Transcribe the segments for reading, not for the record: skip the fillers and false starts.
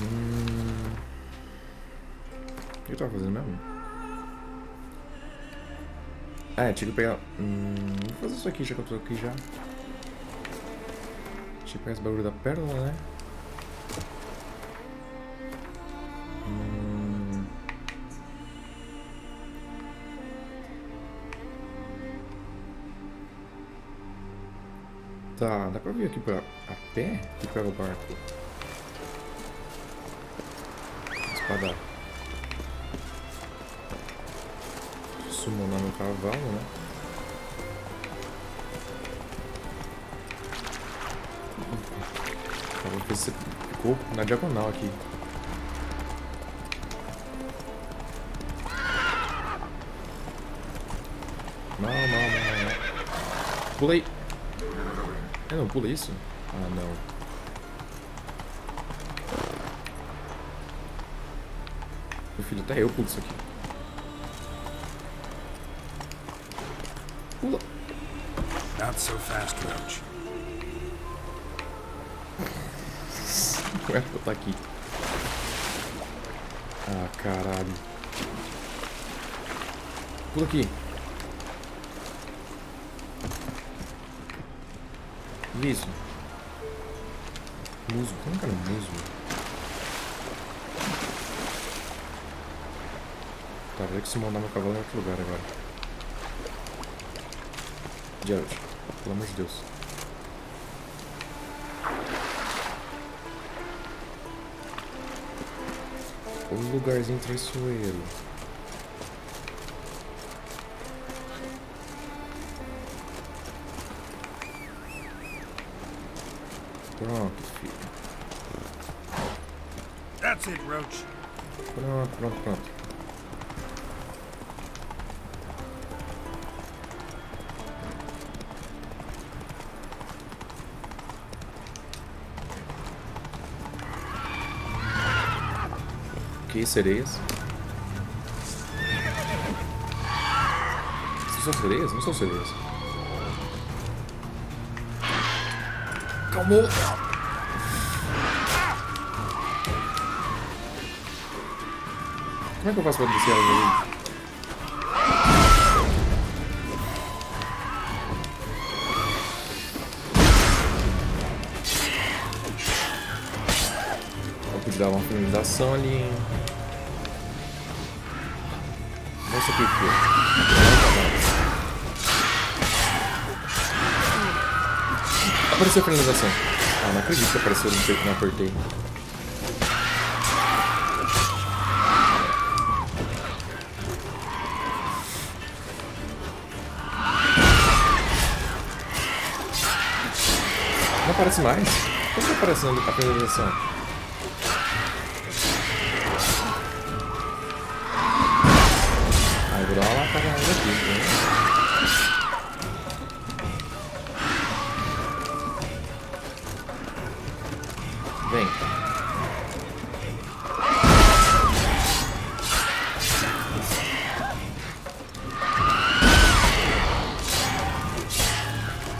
O que eu tava fazendo mesmo? Ah, é, tinha que pegar... vou fazer isso aqui já que eu tô aqui já. Deixa eu pegar esse bagulho da pérola, né? Tá, dá pra vir aqui pra... a pé? Que pega o barco. Espada. Summonar meu cavalo, né? Vou ver se você ficou na diagonal aqui. Não. Pulei. Eu não pulei isso? Ah, não. Meu filho, até eu pulo isso aqui. Pula. Not so fast, Roach. Como é que eu tô aqui? Ah, caralho. Pula aqui. Isso. Musgo. Como que era musgo? Tá, vou ter que se mandar meu cavalo em outro lugar agora. Geralt, pelo amor de Deus. Um lugarzinho traiçoeiro. Pronto, filho. That's it, Roach. Pronto. Ok, sereias. Vocês são sereias? Não são sereias. Calmou! Como é que eu faço pra descer ela ali? Eu pude dar uma finalização ali, hein? Nossa, que apareceu a finalização. Ah, não acredito que apareceu no jeito que não apertei. Não aparece mais? Por que aparece a finalização? Ah, eu vou dar uma latada mais aqui, né? Vem.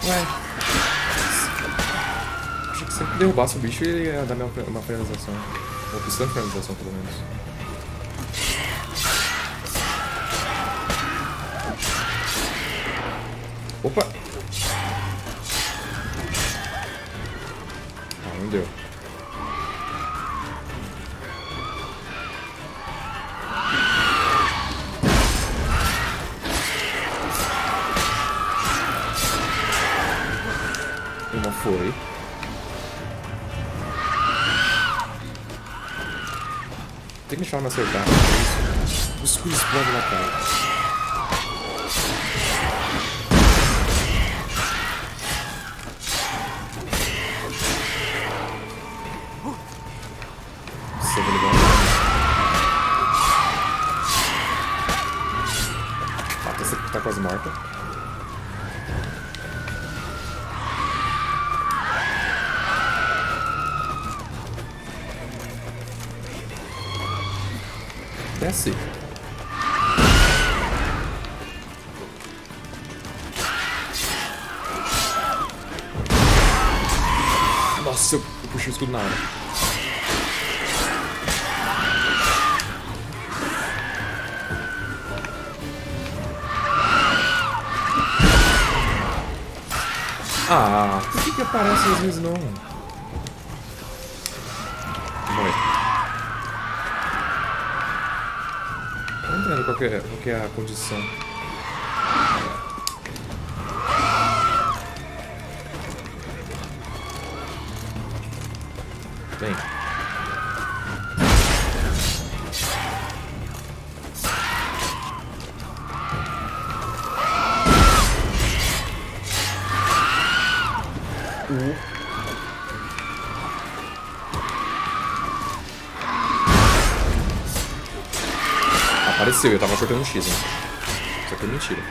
Ué. Achei que sempre que derrubasse o bicho ele ia dar uma finalização. Uma opção de finalização, pelo menos. Opa! Ah, não deu. Uma foi. Tem que deixar ela me acertar. O escudo explode na cara. Nossa, vou ligar. Ah, tá quase morta. Desce. Nossa, eu puxei o escudo na hora. Ah, por que aparece às vezes não? Morre. Não entendo qual que é a condição. Bem. Apareceu, eu tava cortando um X, hein? Isso aqui é mentira.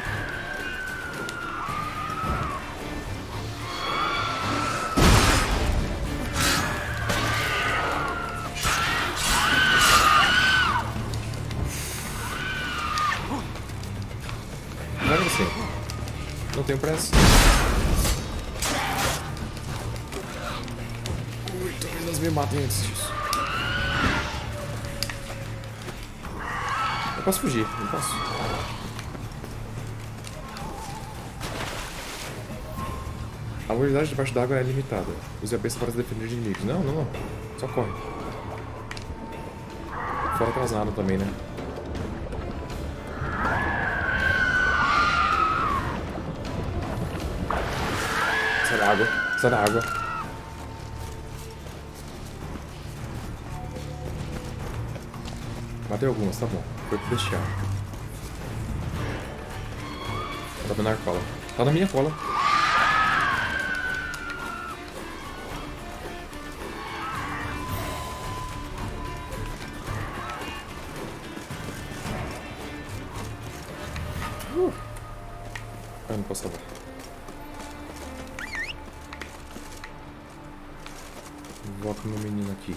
Não é assim. Não tenho pressa. Ui, talvez elas me matem antes disso. Eu posso fugir, não posso. A mobilidade debaixo d'água é limitada. Use a besta para se defender de inimigos. Não, não, não. Só corre. Fora que elas nadam também, né? Sai da água. Sai da água. Matei algumas, tá bom. Foi pro Deixa. Tá na minha cola. Tá na minha cola. Eu não posso salvar. Volto meu menino aqui.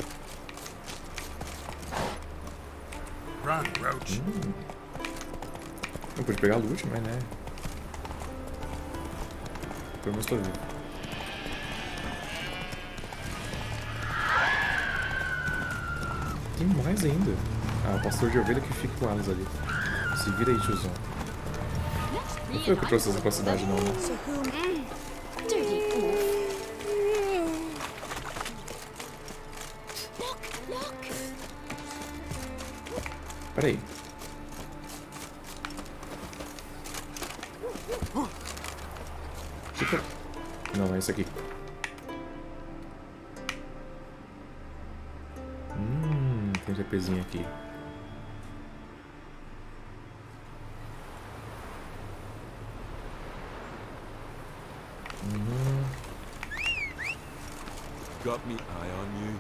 Run, Roach. Não pude pegar loot, mas né. Pelo menos tô vivo. Tem mais ainda. Ah, o pastor de ovelha que fica com elas ali. Se vira aí, tiozão. Não foi eu que trouxe essa pra cidade, não, né? Peraí. Não, é isso aqui. Tem um GPzinho aqui. Got me eye on you.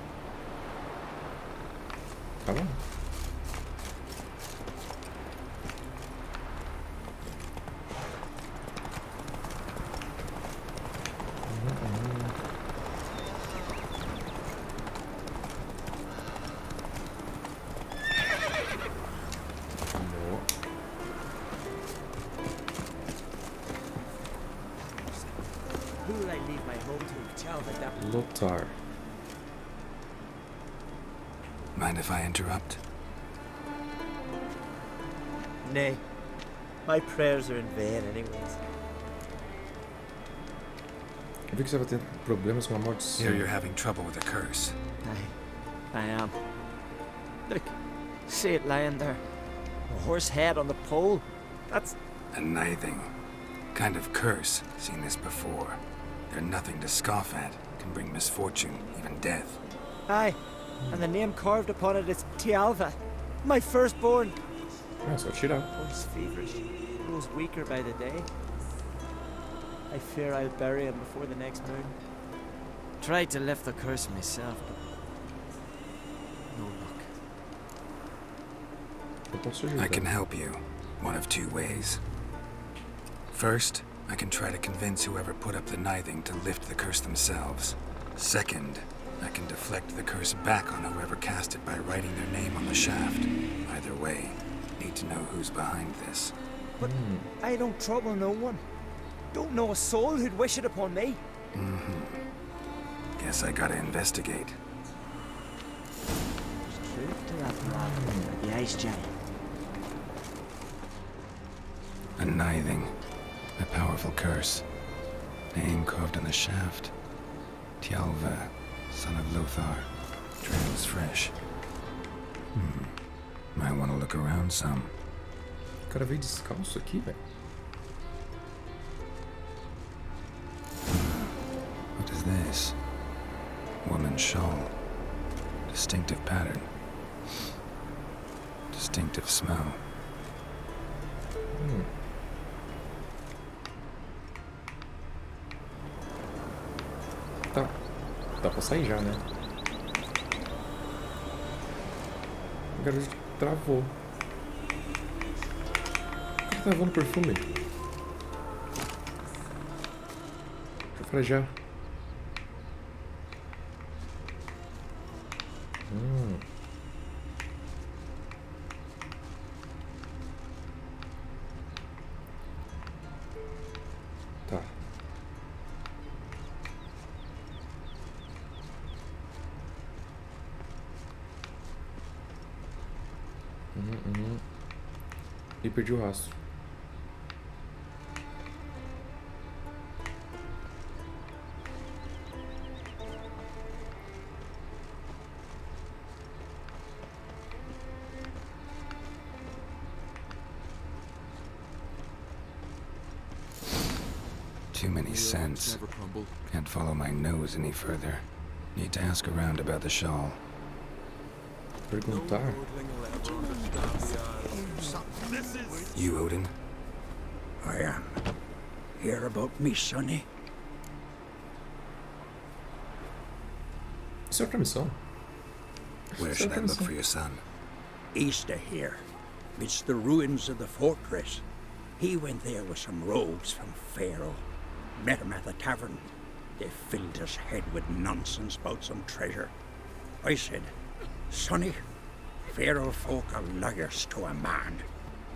Tá bom. Who will I leave my home to? Tell me that. Lotar. Mind if I interrupt? Nay. My prayers are in vain anyways. Eu vi que você vai ter problemas com a maldição. Here you're having trouble with a curse. I am. Look, see it lying there. A horse head on the pole. That's... A nithing. Kind of curse. Seen this before. They're nothing to scoff at. Can bring misfortune, even death. Aye. And the name carved upon it is Tialva. My firstborn. É só tirar. Horse feverish. Grows weaker by the day. I fear I'll bury him before the next moon. Tried to lift the curse myself, but no luck. Eu posso ajudar. I can help you. One of two ways. First, I can try to convince whoever put up the nithing to lift the curse themselves. Second, I can deflect the curse back on whoever cast it by writing their name on the shaft. Either way, need to know who's behind this. But I don't trouble no one. Don't know a soul who'd wish it upon me. Guess I gotta investigate. There's truth to that lad, the ice giant. A nithing. A powerful curse. Name carved on the shaft. Tjalve, son of Lothar. Trails fresh. Might want to look around some. O cara veio descalço aqui, velho. What is this? Woman's shawl. Distinctive pattern. Distinctive smell. Tá. Dá pra sair já, né? O garoto travou. O cara travou no perfume. Deixa eu frajar. Tá. E perdi o rastro. Too many scents. Never crumble. Can't follow my nose any further. Need to ask around about the shawl. Perguntar? Lordling will ever understand the Isles. You, Odin? I am. Hear about me, sonny? Isso é outra missão. Where should I look for your son? East of here. It's the ruins of the fortress. He went there with some rogues from Pharaoh. Met him at the tavern. They filled his head with nonsense about some treasure. I said, Sonny, Pharaoh folk are liars to a man.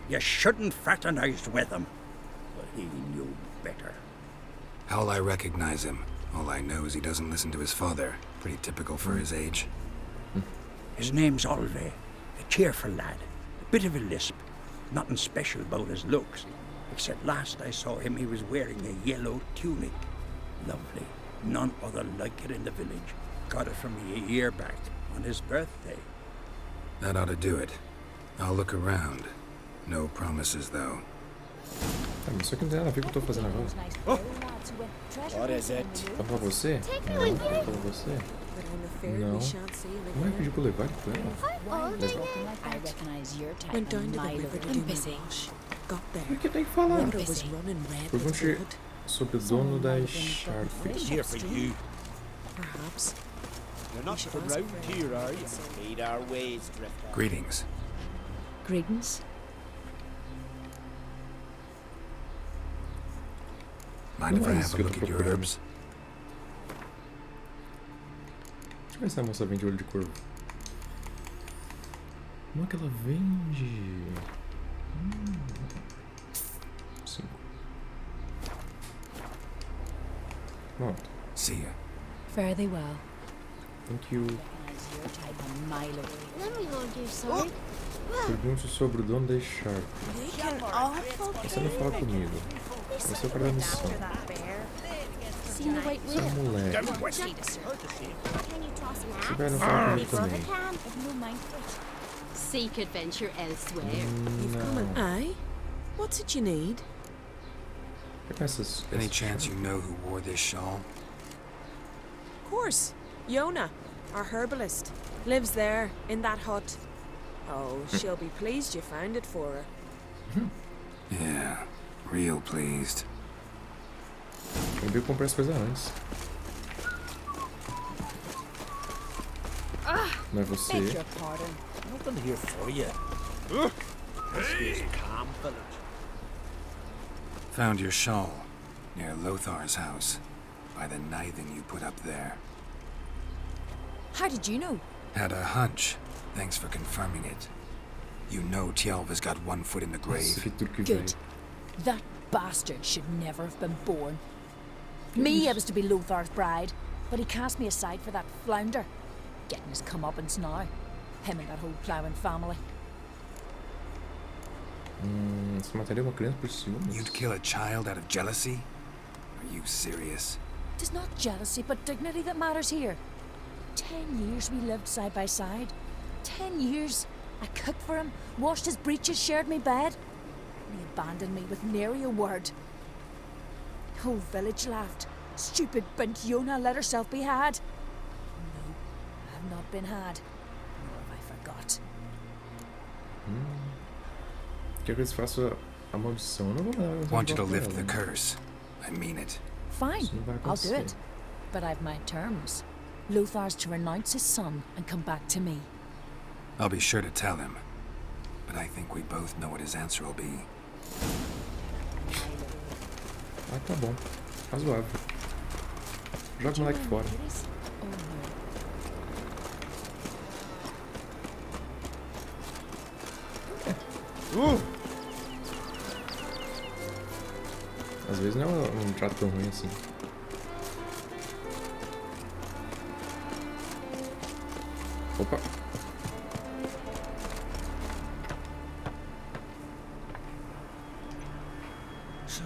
You shouldn't fraternize with them. But he knew better. How'll I recognize him? All I know is he doesn't listen to his father. Pretty typical for his age. His name's Olve, a cheerful lad. A bit of a lisp. Nothing special about his looks. Except last I saw him, he was wearing a yellow tunic. Lovely. None other like it in the village. Got it from me a year back, on his birthday. That ought to do it. I'll look around. No promises, though. Ah, mas isso aqui não tem nada a ver com o que eu tô fazendo agora. What is it? Tá pra você? Não, tá pra você. Não. Não é pedir pra eu levar ele com ela? Legal. I recognize your type. Went down to the Milo. river to do I'm my busy. wash. Got Por there. que tem que falar? Water was running red with Pergunte blood. sobre o dono das charfes. Here for you. Perhaps. You're not from round here, are you? Made our ways, Drifter. Greetings. Greetings. Mind if I Não é have isso a que eu look tô at your procurando. herbs? Deixa eu ver se a moça vende olho de corvo. Como é que ela vende? 5. Pronto. See ya. Fare thee well. Thank you. Recognize your type. Milo. Let me hold you, sorry. Pergunte sobre o dono das charfes. Você não fala comigo. Você é o cara da missão. See the white Você é um moleque. Can you toss an Você axe? vai não falar comigo Brother também. can. I've no mind for it. Seek adventure elsewhere. You've come Não. Aye? What's it you need? Essas, Any chance you know who wore this shawl? Of course. Yona, our herbalist. Lives there, in that hut. Oh, she'll be pleased you found it for her. Yeah, real pleased. Eu veio comprar as coisas antes. Não é você. Beg your pardon. Nothing here for you. This is calm village. Found your shawl near Lothar's house by the knithing you put up there. How did you know? Had a hunch. Thanks for confirming it. You know Tjalva's got one foot in the Nossa, grave. que tudo que Good. veio. That bastard should never have been born. Me, I was to be Lothar's bride, but he cast me aside for that flounder. Getting his comeuppance now. Him and that whole ploughing family. Você mataria uma criança por ciúmes? You'd kill a child out of jealousy? Are Are you serious? It is not jealousy, but dignity that matters here. 10 years we lived side by side. 10 years. I cooked for him, washed his breeches, shared my bed. And he abandoned me with nary a word. The whole village laughed. Stupid bint Yona let herself be had. No, I have not been had. Nor have I forgot. Quer que eles façam a maldição? Eu não vou mandar. Want you to lift the curse. I mean it. Fine, Isso não vai I'll do acontecer. it. But I've my terms. Lothar's to renounce his son and come back to me. I'll be sure to tell him. But I think we both know what his answer will be. Ah, tá bom. Razoável. Joga o moleque fora. Oh, no. Às vezes não é um trato tão ruim assim. Opa! So,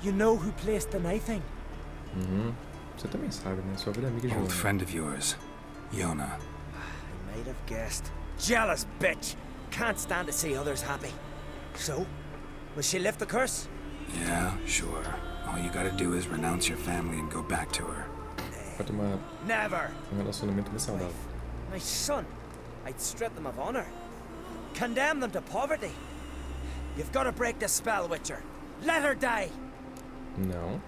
you know who placed the knifing? Você também sabe, né? Sua vida amiga de Old Joana. friend of yours, Yona. I might have guessed. Jealous bitch! Can't stand to see others happy. So, will she lift the curse? Yeah, sure. All you gotta do is renounce your family and go back to her. Vai tomar Never! relacionamento bem saudável. My son! I'd strip them of honor. Condemn them to poverty. You've got to break the spell, Witcher. Let her die! Não.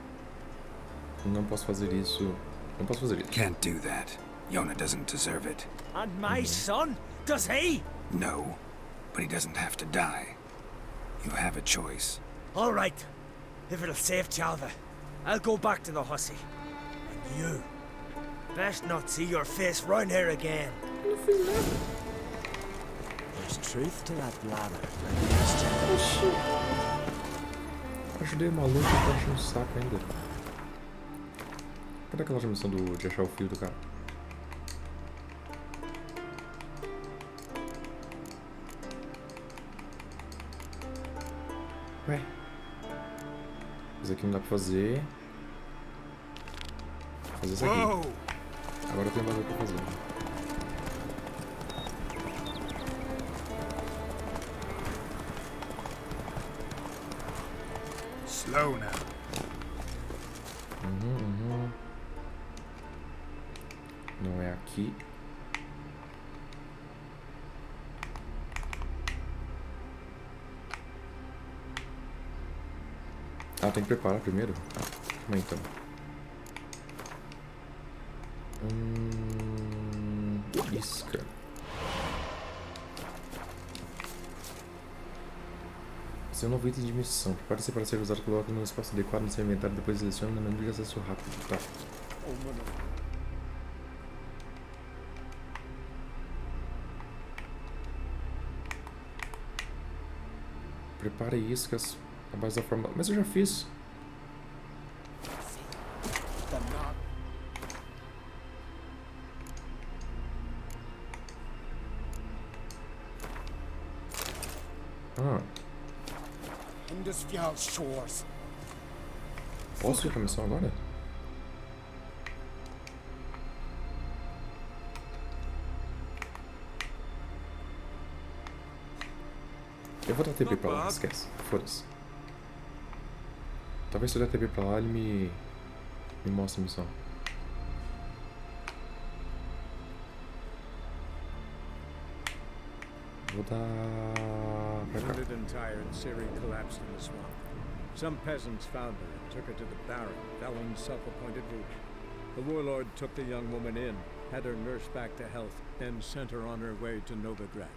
Não posso fazer isso. Não posso fazer isso. Can't do that. Yona doesn't deserve it. And my son? Does he? No, but he doesn't have to die. You have a choice. All right. If it'll save Chalva, I'll go back to the hussy. And you, best not see your face round here again. There's truth to that blather. Ajudei o maluco e tá achando o saco ainda. Cadê aquela missão de achar o filho do cara? Ué? Isso aqui não dá pra fazer. Vou fazer isso aqui. Agora eu tenho mais pra fazer. Slow now. Não é aqui. Ah, tem que preparar primeiro? Calma aí, então. Isca. Esse é um novo item de missão. Prepare-se para ser usado. Coloque no espaço adequado no seu inventário. Depois selecione no menu de acesso rápido. Tá. Prepare iscas a base da forma. Mas eu já fiz. Ah. Posso ir pra missão agora? Eu vou dar TP pra lá, esquece. Foda-se. Talvez se eu der TP pra lá, ele me mostre a missão. Vou dar pra cá. Wounded and tired, Ciri collapsed in the swamp. Some peasants found her and took her to the Baron, Valen's self-appointed ruler. The warlord took the young woman in, had her nursed back to health, then sent her on her way to Novigrad.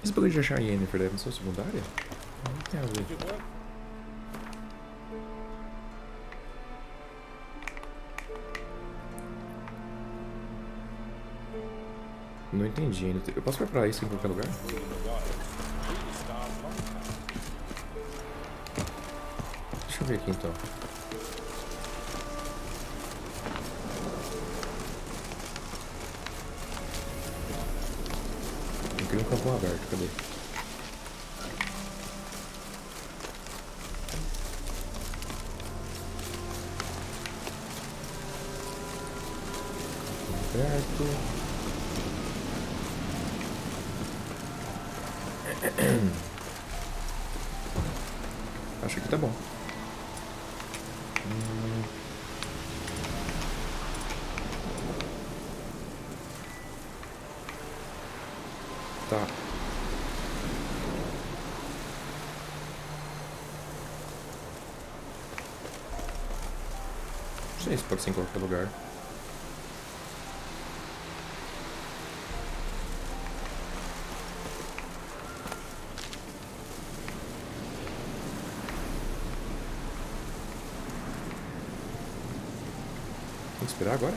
Esse bagulho de achar Yennefer é missão secundária? Não tem a ver. Não entendi ainda. Eu posso preparar isso em qualquer lugar? Deixa eu ver aqui então. Eu queria um campo aberto, cadê? perto. Acho que tá bom. Tá. Não sei se pode ser em qualquer lugar. Tem que esperar agora?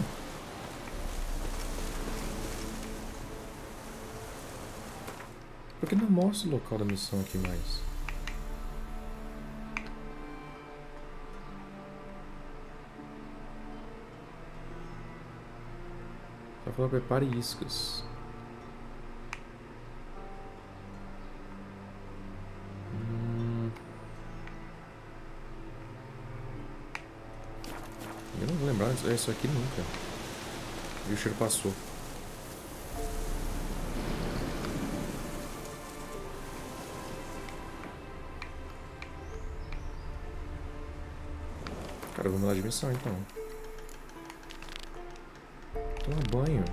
Por que não mostra o local da missão aqui mais? Só falou prepare iscas. Eu não vou lembrar isso aqui nunca. E o cheiro passou. Cara, vamos mudar de missão então. Toma banho.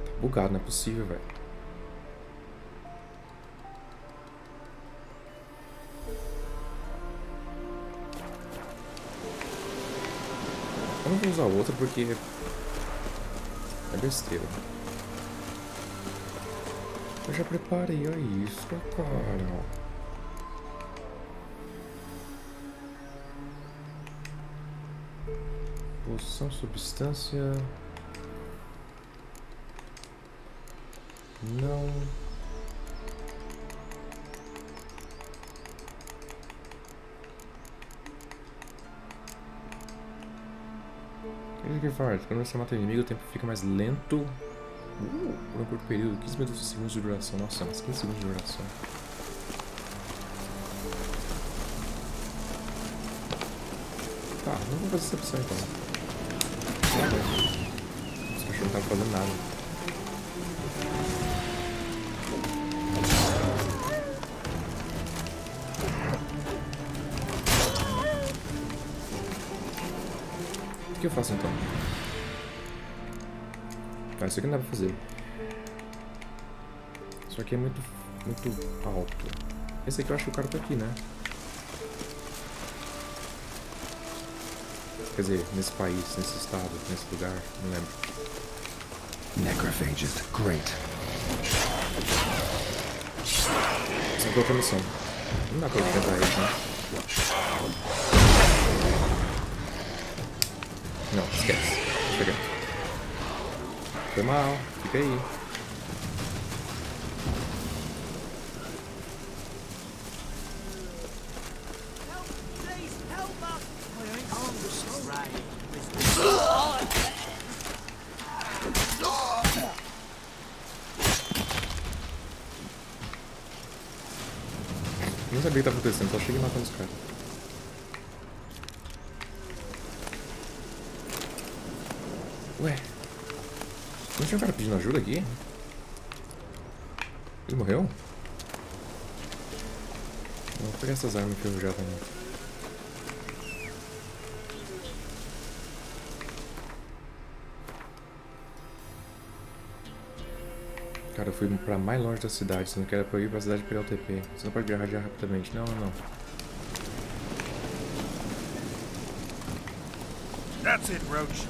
Tá bugado, não é possível, velho. Eu não vou usar outra porque é besteira. Eu já preparei a isca, cara. Poção, substância. Não. O que faz? Quando você mata o inimigo, o tempo fica mais lento. Por um curto período, 15 minutos de segundos de duração. Nossa, mas 15 segundos de duração. Tá, não vou fazer essa opção então. Os cachorros não estavam fazendo nada. O que eu faço então? Tá, isso aqui não dá pra fazer. Isso aqui é muito alto. Esse aqui eu acho que o cara tá aqui, né? Quer dizer, nesse país, nesse estado, nesse lugar, não lembro. Necrophages, great. Essa é outra missão. Não dá pra enfrentar eles, né? Não, esquece. Deixa eu pegar. Foi mal, fica aí. Não sabia o que estava acontecendo, só cheguei matando os caras. Ué? Não tinha um cara pedindo ajuda aqui? Ele morreu? Vou pegar essas armas enferrujadas também. Cara, eu fui pra mais longe da cidade. Você não quer pra eu ir pra cidade pegar o TP. Você não pode viajar rapidamente. Não, não, não. That's it, Roach.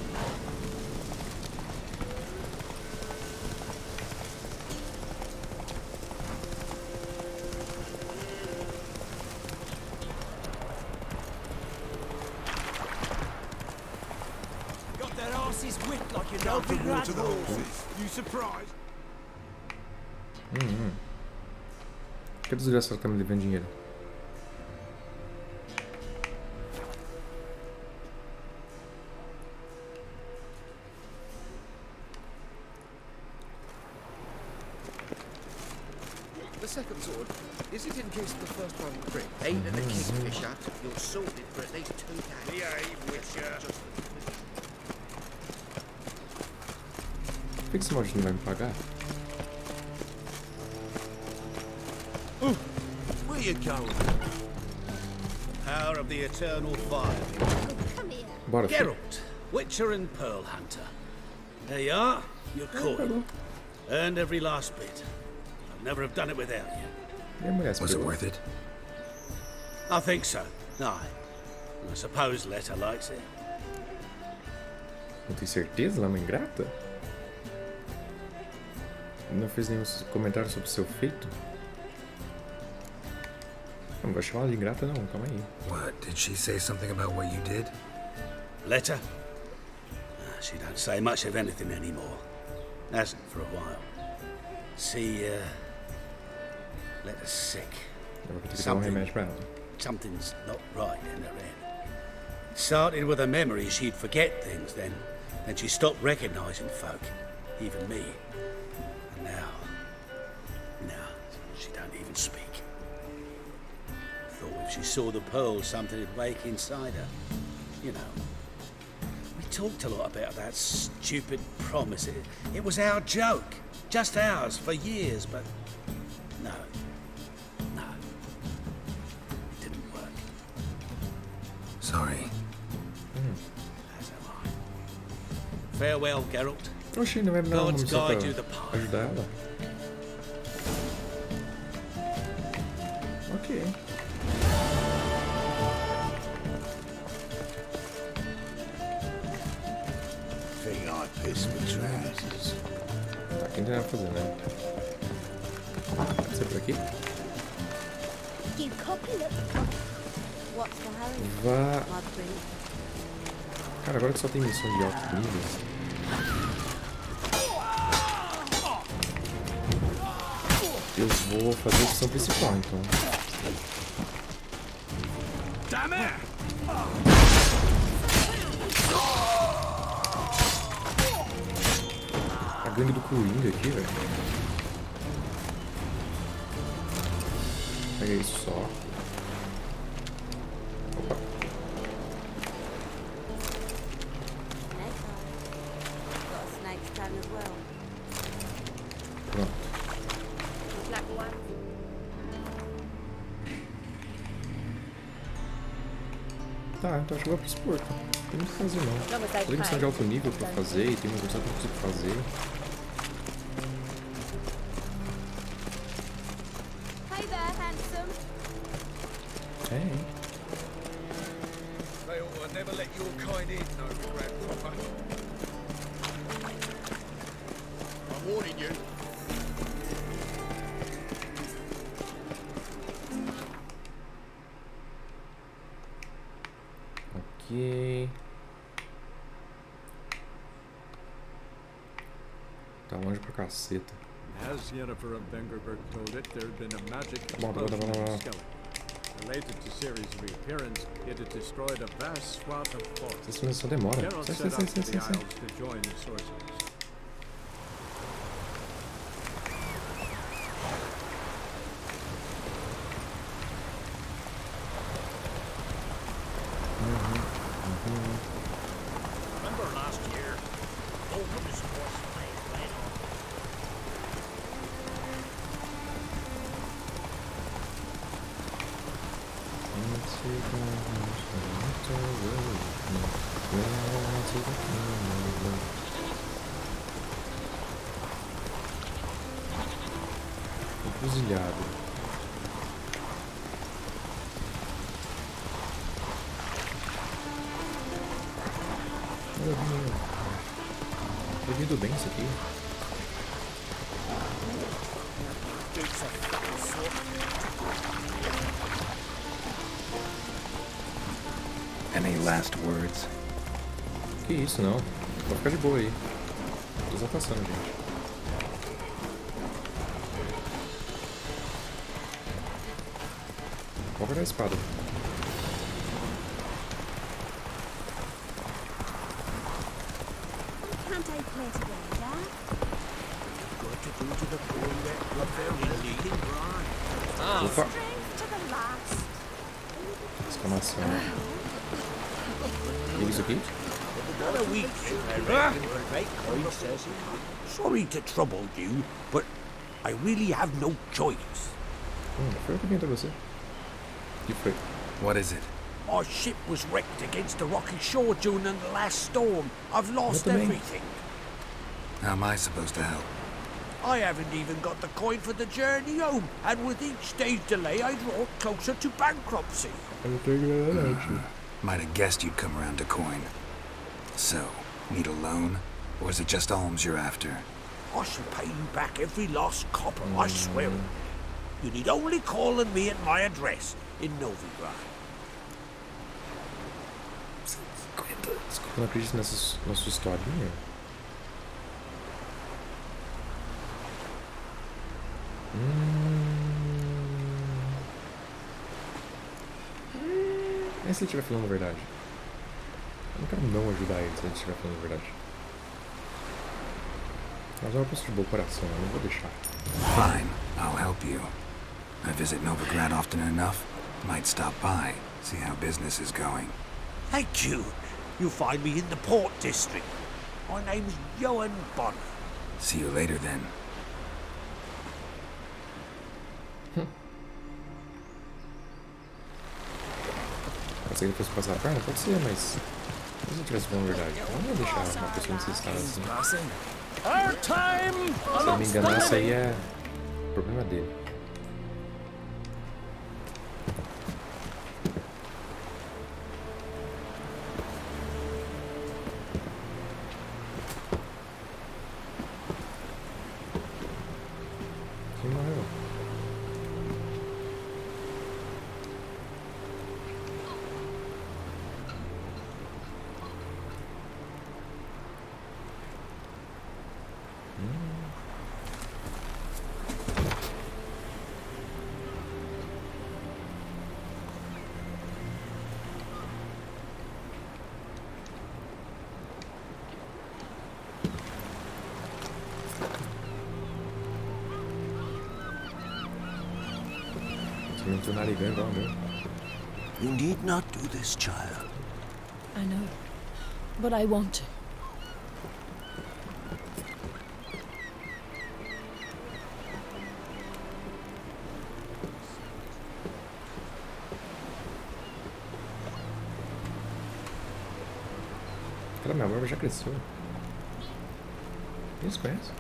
Got their asses whipped like you Down know. to water the horses. You surprised? Por que desgraçado tá me devendo dinheiro? The second sword? Is it in case the first one prick? Ain't in the kingfisher. You're sorted for at least 2 days. Yeah, Witcher. Por que esse mod não vai me pagar? Where you going? Power of the eternal fire. Come here. Bora, filho. Geralt, Witcher and Pearl Hunter. There you are. You're caught. Earned every last bit. I'd never have done it without you. Was it worth it? I think so. Aye. I suppose Letta likes it. Não tenho certeza, ela é uma ingrata? Não fez nenhum comentário sobre o seu feito? Não vai chamar ela de ingrata não, calma aí. What, did she say something about what you did? Letta? She don't say much of anything anymore. Hasn't for a while. See, Letta's sick. Eu vou ter que dar um remédio pra ela. Something's not right in her head. It started with a memory she'd forget things, then she stopped recognizing folk, even me. And now she don't even speak. Thought if she saw the pearl, something would wake inside her. You know. We talked a lot about that stupid promise. It was our joke. Just ours for years, but no. It didn't work. Sorry. As am I. Farewell, Geralt. Oxi, não vai me dar um God's nome só guide you the pra path. ajudar ela? Ok. Think I pissed my trousers. Tá, quem tem nada pra fazer, né? Pode ser por aqui? You copy, look. What's the hurry? Vá... My drink. Cara, agora que só tem missão de alto nível. Eu vou fazer a opção principal, então. A gangue do Coringa aqui, velho. Pega isso só. Opa. Pronto. Tá, então acho que eu vou pro esporte. Não tem muito o que fazer não. Tem missão de alto nível pra fazer e tem uma missão que eu não consigo fazer. Hey there, handsome. Hey. They ought to never let your kind in, no regret. I'm warning you. Ok. Tá longe pra caceta. As Yennefer of Vengerberg told it, there had been a magic Come on, come on, explosion come on, in come the on. skeleton. Related to Ciri's reappearance, it had destroyed a vast swath of forest. Essa missão demora. Geralt Sai, set sai, out sai, to sai, the sai. Isles to join the sorcerers. Remember last year? Open this horse leg right on. Encruzilhado. Foi vindo bem isso aqui. Any last words? Que isso, não. Pode ficar de boa aí. Tô só passando, gente. Vou pegar a espada. Can't I play together? to do to the poor wet blood very leaking brine. Opa! Strength to the last. Exclamação. O que é isso aqui? Not a week, I reckon, for great coin, says he. Sorry to trouble you, but I really have no choice. Foi eu que vim até você. O que foi? What is it? Our ship was wrecked against the rocky shore during the last storm. I've lost também. everything. How am I supposed to help? I haven't even got the coin for the journey home, and with each day's delay, I draw closer to bankruptcy. Might have guessed you'd come around to coin. So, need a loan? Or is it just alms you're after? I shall pay you back every last copper, I swear it. You need only call on me at my address in Novigrad. Desculpa, não acredito na sua historinha. E se ele estiver falando a verdade? Eu não quero não ajudar ele se ele estiver falando a verdade. Mas é uma pessoa de bom coração, eu não vou deixar. Fine, I'll help you. I visit Novigrad often enough. Might stop by, see how business is going. Thank you. You'll find me in the Port District. My name's Johan Bonner. See you later then. Pode ser que ele fosse passar a perna? Pode ser, mas... Se ele estivesse falando a verdade, eu não vou deixar uma pessoa necessitada assim. Se eu me enganar, isso aí é... problema dele. Quem morreu? You need not do this, child. I know, but I want to. Cara, minha barba já cresceu. Quem se conhece?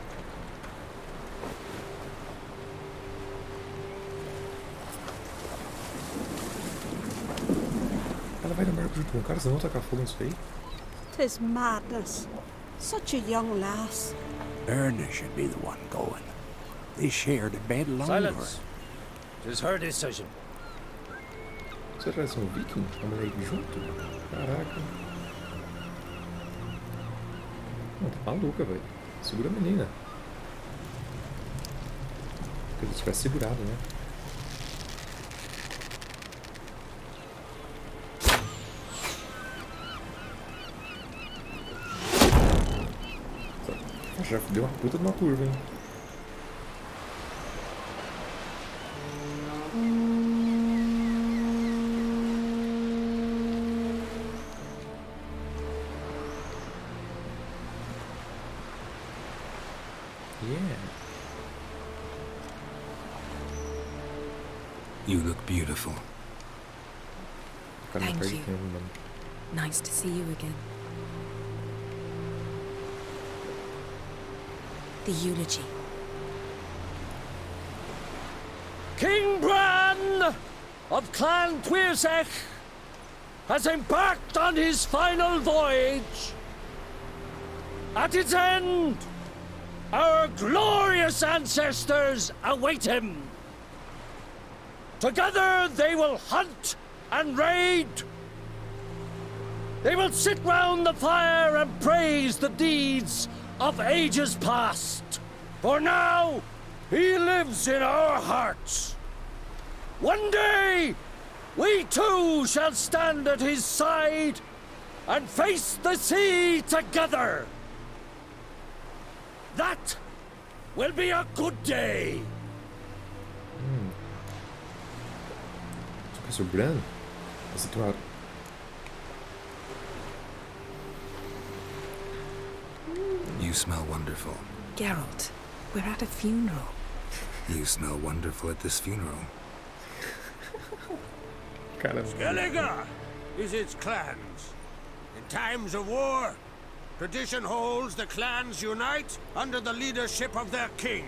Ela vai no barco junto com o cara, senão tacar fogo nisso aí. 'Tis madness. Such a young lass. Erna should be the one going. They shared a bed longer. Silence. 'Tis her decision. Você vai ser um viking? A mulher junto? Caraca. Não, tá maluca, velho. Segura a menina. Porque ele tivesse segurado, né? Já deu uma puta de uma curva, hein? Yeah. You look beautiful. Thank you. Nice to see you again. The eulogy. King Bran of Clan Twirsech has embarked on his final voyage. At its end, our glorious ancestors await him. Together they will hunt and raid. They will sit round the fire and praise the deeds of ages past. For now, he lives in our hearts. One day, we too shall stand at his side and face the sea together. That will be a good day. Só que sobrando? Essa tua... You smell wonderful. Geralt, we're at a funeral. You smell wonderful at this funeral. Skellige visits clans. In times of war, tradition holds the clans unite under the leadership of their king.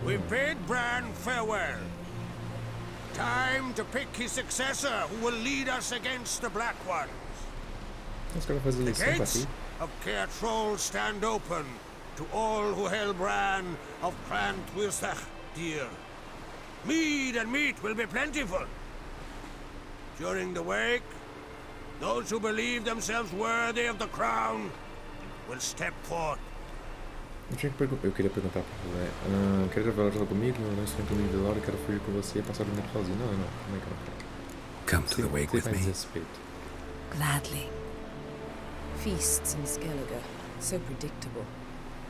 We've bid Bran farewell. Time to pick his successor who will lead us against the Black Ones. The gates of Caer Troll stand open to all who hail Bran of Clan Twisach dear. Mead and meat will be plentiful. During the wake, those who believe themselves worthy of the crown will step forth. Eu queria perguntar pra ela, quer gravar ela comigo? Eu não estou indo no velório, quero fugir com você e passar o tempo sozinho. Não, como é que eu Come to the wake with me. Gladly. Feasts in Skellige, so predictable.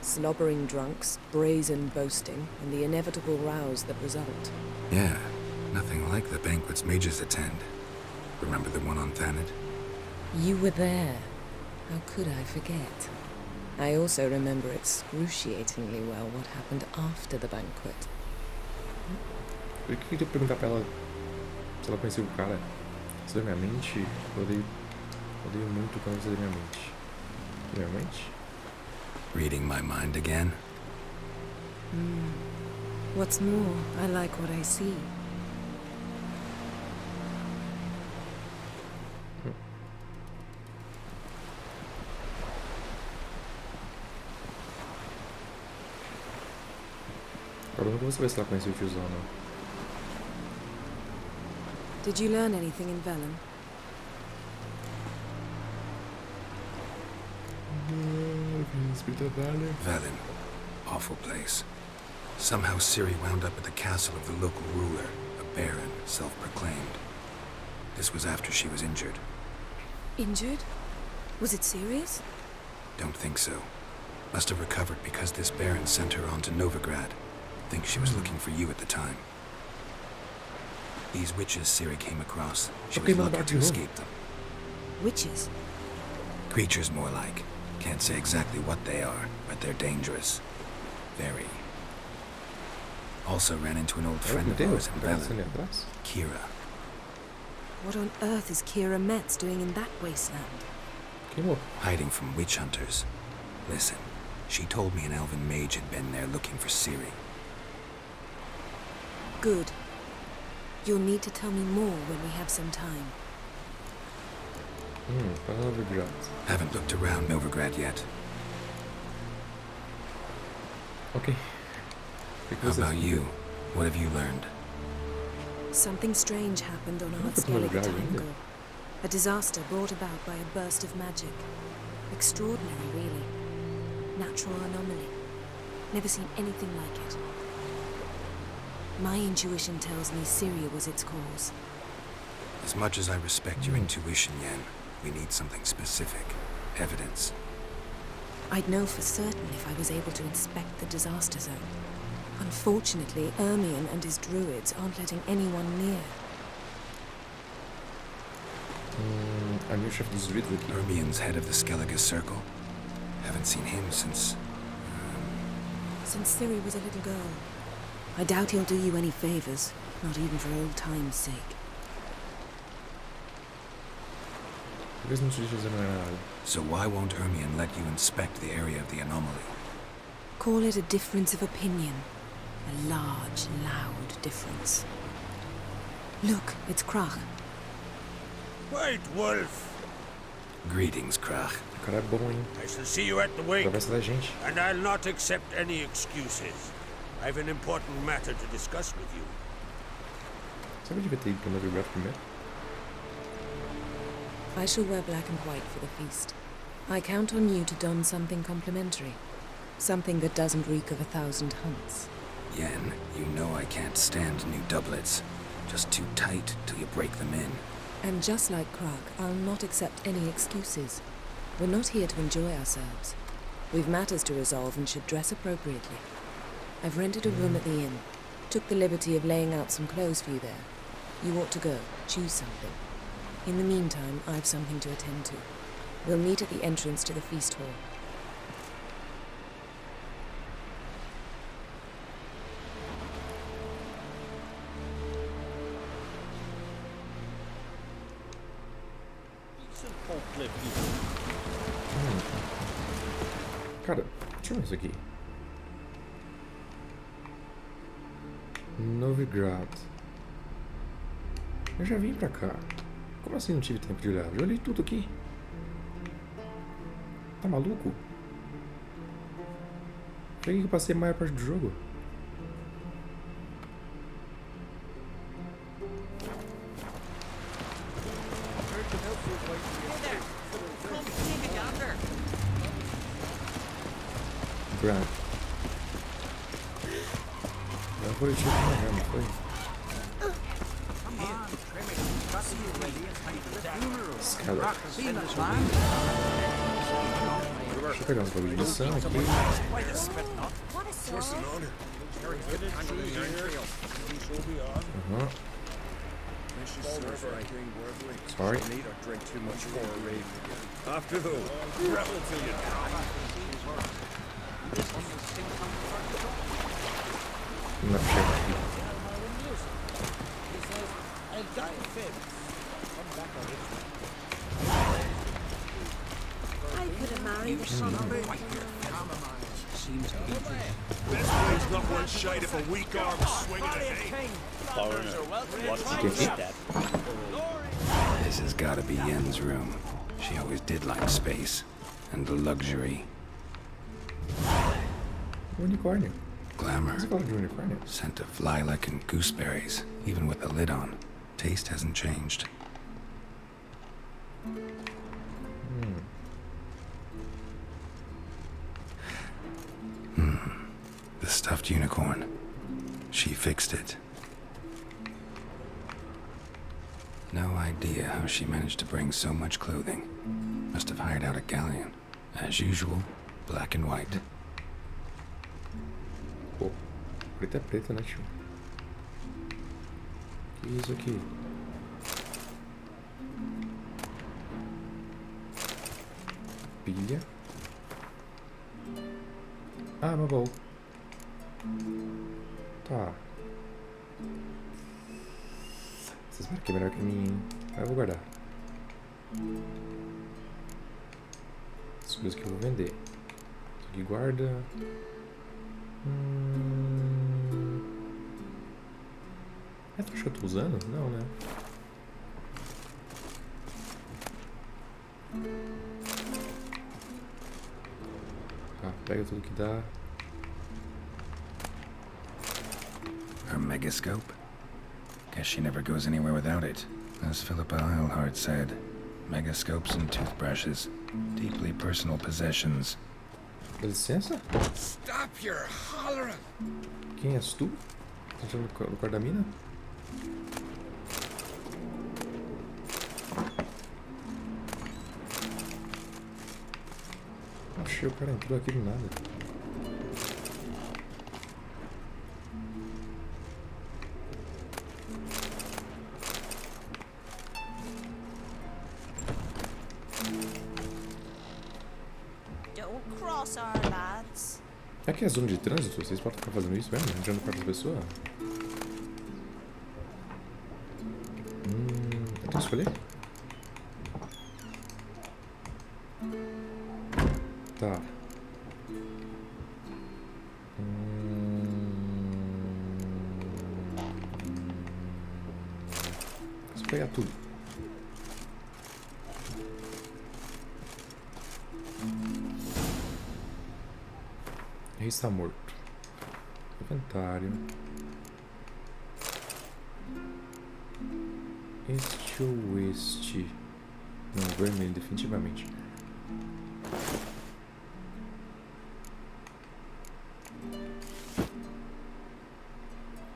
Slobbering drunks, brazen boasting, and the inevitable rows that result. Yeah, nothing like the banquets mages attend. Remember the one on Thanedd? You were there. How could I forget? I also remember excruciatingly well what happened after the banquet. Eu queria perguntar pra ela se ela conhecia o cara. Isso da minha mente, eu odeio muito quando você da minha mente. Minha mente? Reading my mind again? What's more, I like what I see. Agora eu vou saber se ela conhece o tiozão ou não. Did you learn anything in Velen? Velen. Awful place. Somehow Ciri wound up at the castle of the local ruler, a baron, self-proclaimed. This was after she was injured. Injured? Was it serious? Don't think so. Must have recovered because this baron sent her on to Novigrad. Think she was looking for you at the time. These witches Ciri came across. She was lucky to escape them. Witches? Creatures more like. Can't say exactly what they are, but they're dangerous. Very. Also ran into an old friend of ours in Velen, Kira. What on earth is Kira Metz doing in that wasteland? Hiding from witch hunters. Listen, she told me an elven mage had been there looking for Ciri. Good. You'll need to tell me more when we have some time. Haven't looked around Novigrad yet. Okay. How about you? What have you learned? Something strange happened on our Skellige Tangle. A disaster brought about by a burst of magic. Extraordinary, really. Natural anomaly. Never seen anything like it. My intuition tells me Ciri was its cause. As much as I respect your intuition, Yen, we need something specific. Evidence. I'd know for certain if I was able to inspect the disaster zone. Unfortunately, Ermion and his druids aren't letting anyone near. Ermion's head of the Skellige Circle. Haven't seen him since... Since Ciri was a little girl. I doubt he'll do you any favors, not even for old time's sake. So why won't Ermion let you inspect the area of the anomaly? Call it a difference of opinion. A large, loud difference. Look, it's Krach. White Wolf. Greetings, Krach. I shall see you at the wake, and I'll not accept any excuses. I have an important matter to discuss with you. I shall wear black and white for the feast. I count on you to don something complimentary. Something that doesn't reek of 1,000 hunts. Yen, you know I can't stand new doublets. Just too tight till you break them in. And just like Krach, I'll not accept any excuses. We're not here to enjoy ourselves. We've matters to resolve and should dress appropriately. I've rented a room at the inn. Took the liberty of laying out some clothes for you there. You ought to go. Choose something. In the meantime, I've something to attend to. We'll meet at the entrance to the feast hall. Cara, deixa eu ver isso aqui. Novigrad. Eu já vim pra cá. Como assim não tive tempo de olhar? Já olhei tudo aqui. Tá maluco? Foi aqui que eu passei a maior parte do jogo. Grant. Eu vou deixar aqui na não foi? Escala. Deixa eu pegar uns bagulho de missão aqui. Uhum. Sorry. Não dá pra chegar aqui. I could have married the son of a Seems to be This place not one shite if a weak arm swinging a hay. This has gotta be Yen's room. She always did like space and luxury. Unicórnio. Glamour. Você fala de unicórnio? Scent of lilac and gooseberries, even with the lid on. Taste hasn't changed. The stuffed unicorn. She fixed it. No idea how she managed to bring so much clothing. Must have hired out a galleon. As usual, black and white. Pô, preta é preta, né, tio? Que isso aqui? Pilha. Ah, meu baú. Tá. Vocês marquem melhor que mim, hein? Ah, eu vou guardar. As coisas que eu vou vender. Isso aqui guarda. É tu acha que eu tô usando? Não, né? Tá, pega tudo que dá. Her megascope? Guess she never goes anywhere without it. As Philippa Eilhart said, megascopes and toothbrushes, deeply personal possessions. Dá licença? Stop your hollering! Quem és tu? Tá entrando no quarto da mina? Achei o cara entrou aqui do nada. Don't cross our lads. Aqui é zona de trânsito? Vocês podem ficar fazendo isso mesmo? Entrando no quarto da pessoa? Eu tenho que escolher? Tá. Vou pegar tudo. Rei está morto. Inventário. Este ou este? Não, vermelho, definitivamente.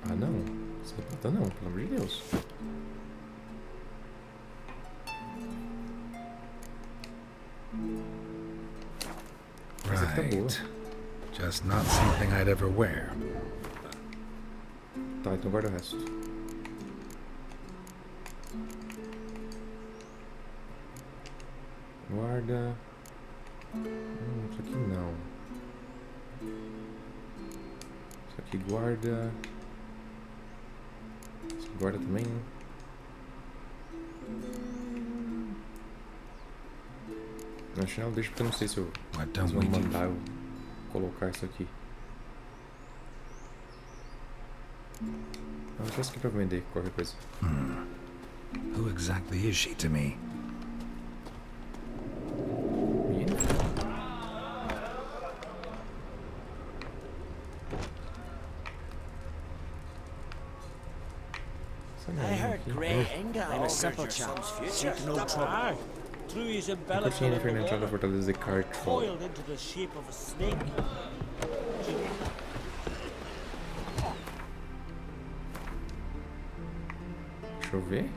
Ah, não. Essa planta não, pelo amor de Deus. Essa Right. Just not something I'd ever wear. Tá, então guarda o resto. Guarda. Isso aqui não. Isso aqui guarda. Isso aqui guarda também. Na chinelo deixa porque eu não sei se eu vou mandar eu colocar isso aqui. Não sei se aqui pra vender qualquer coisa. Who exactly is she to me? Menina? I heard Grey Inga. I'm a simple chap. Seek no trouble. Through his Nunca tinha ido na entrada da fortaleza de Cartfall. coiled into the shape of a snake. Deixa eu ver.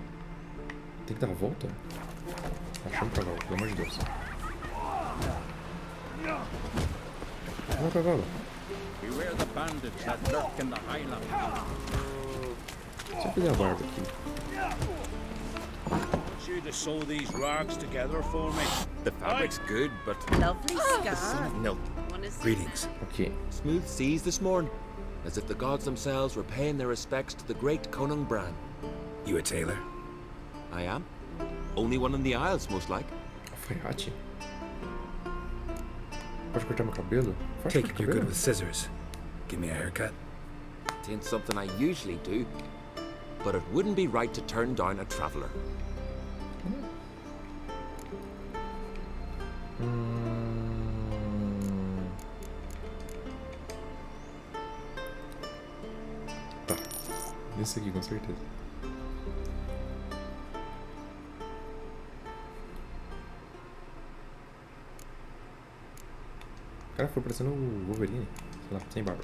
Tem que dar a volta? Achamos pra vala, pelo amor de Deus. Vamos pra vala. Beware the bandits that lurk in the highlands. Só fazer a barba aqui. You to sew these rags together for me. The fabric's good, but Lovely scar. no. Greetings. Ok. Smooth seas this morn, as if the gods themselves were paying their respects to the great Conung Bran. You a tailor? I am. Only one in the Isles, most like. Alfaiate? Pode cortar meu cabelo? Pode Take cortar it you're cabelo? good with scissors. Give me a haircut. It ain't something I usually do, but it wouldn't be right to turn down a traveller. Tá. Esse aqui, com certeza. Cara, foi parecendo o Wolverine. Sei lá, sem barba.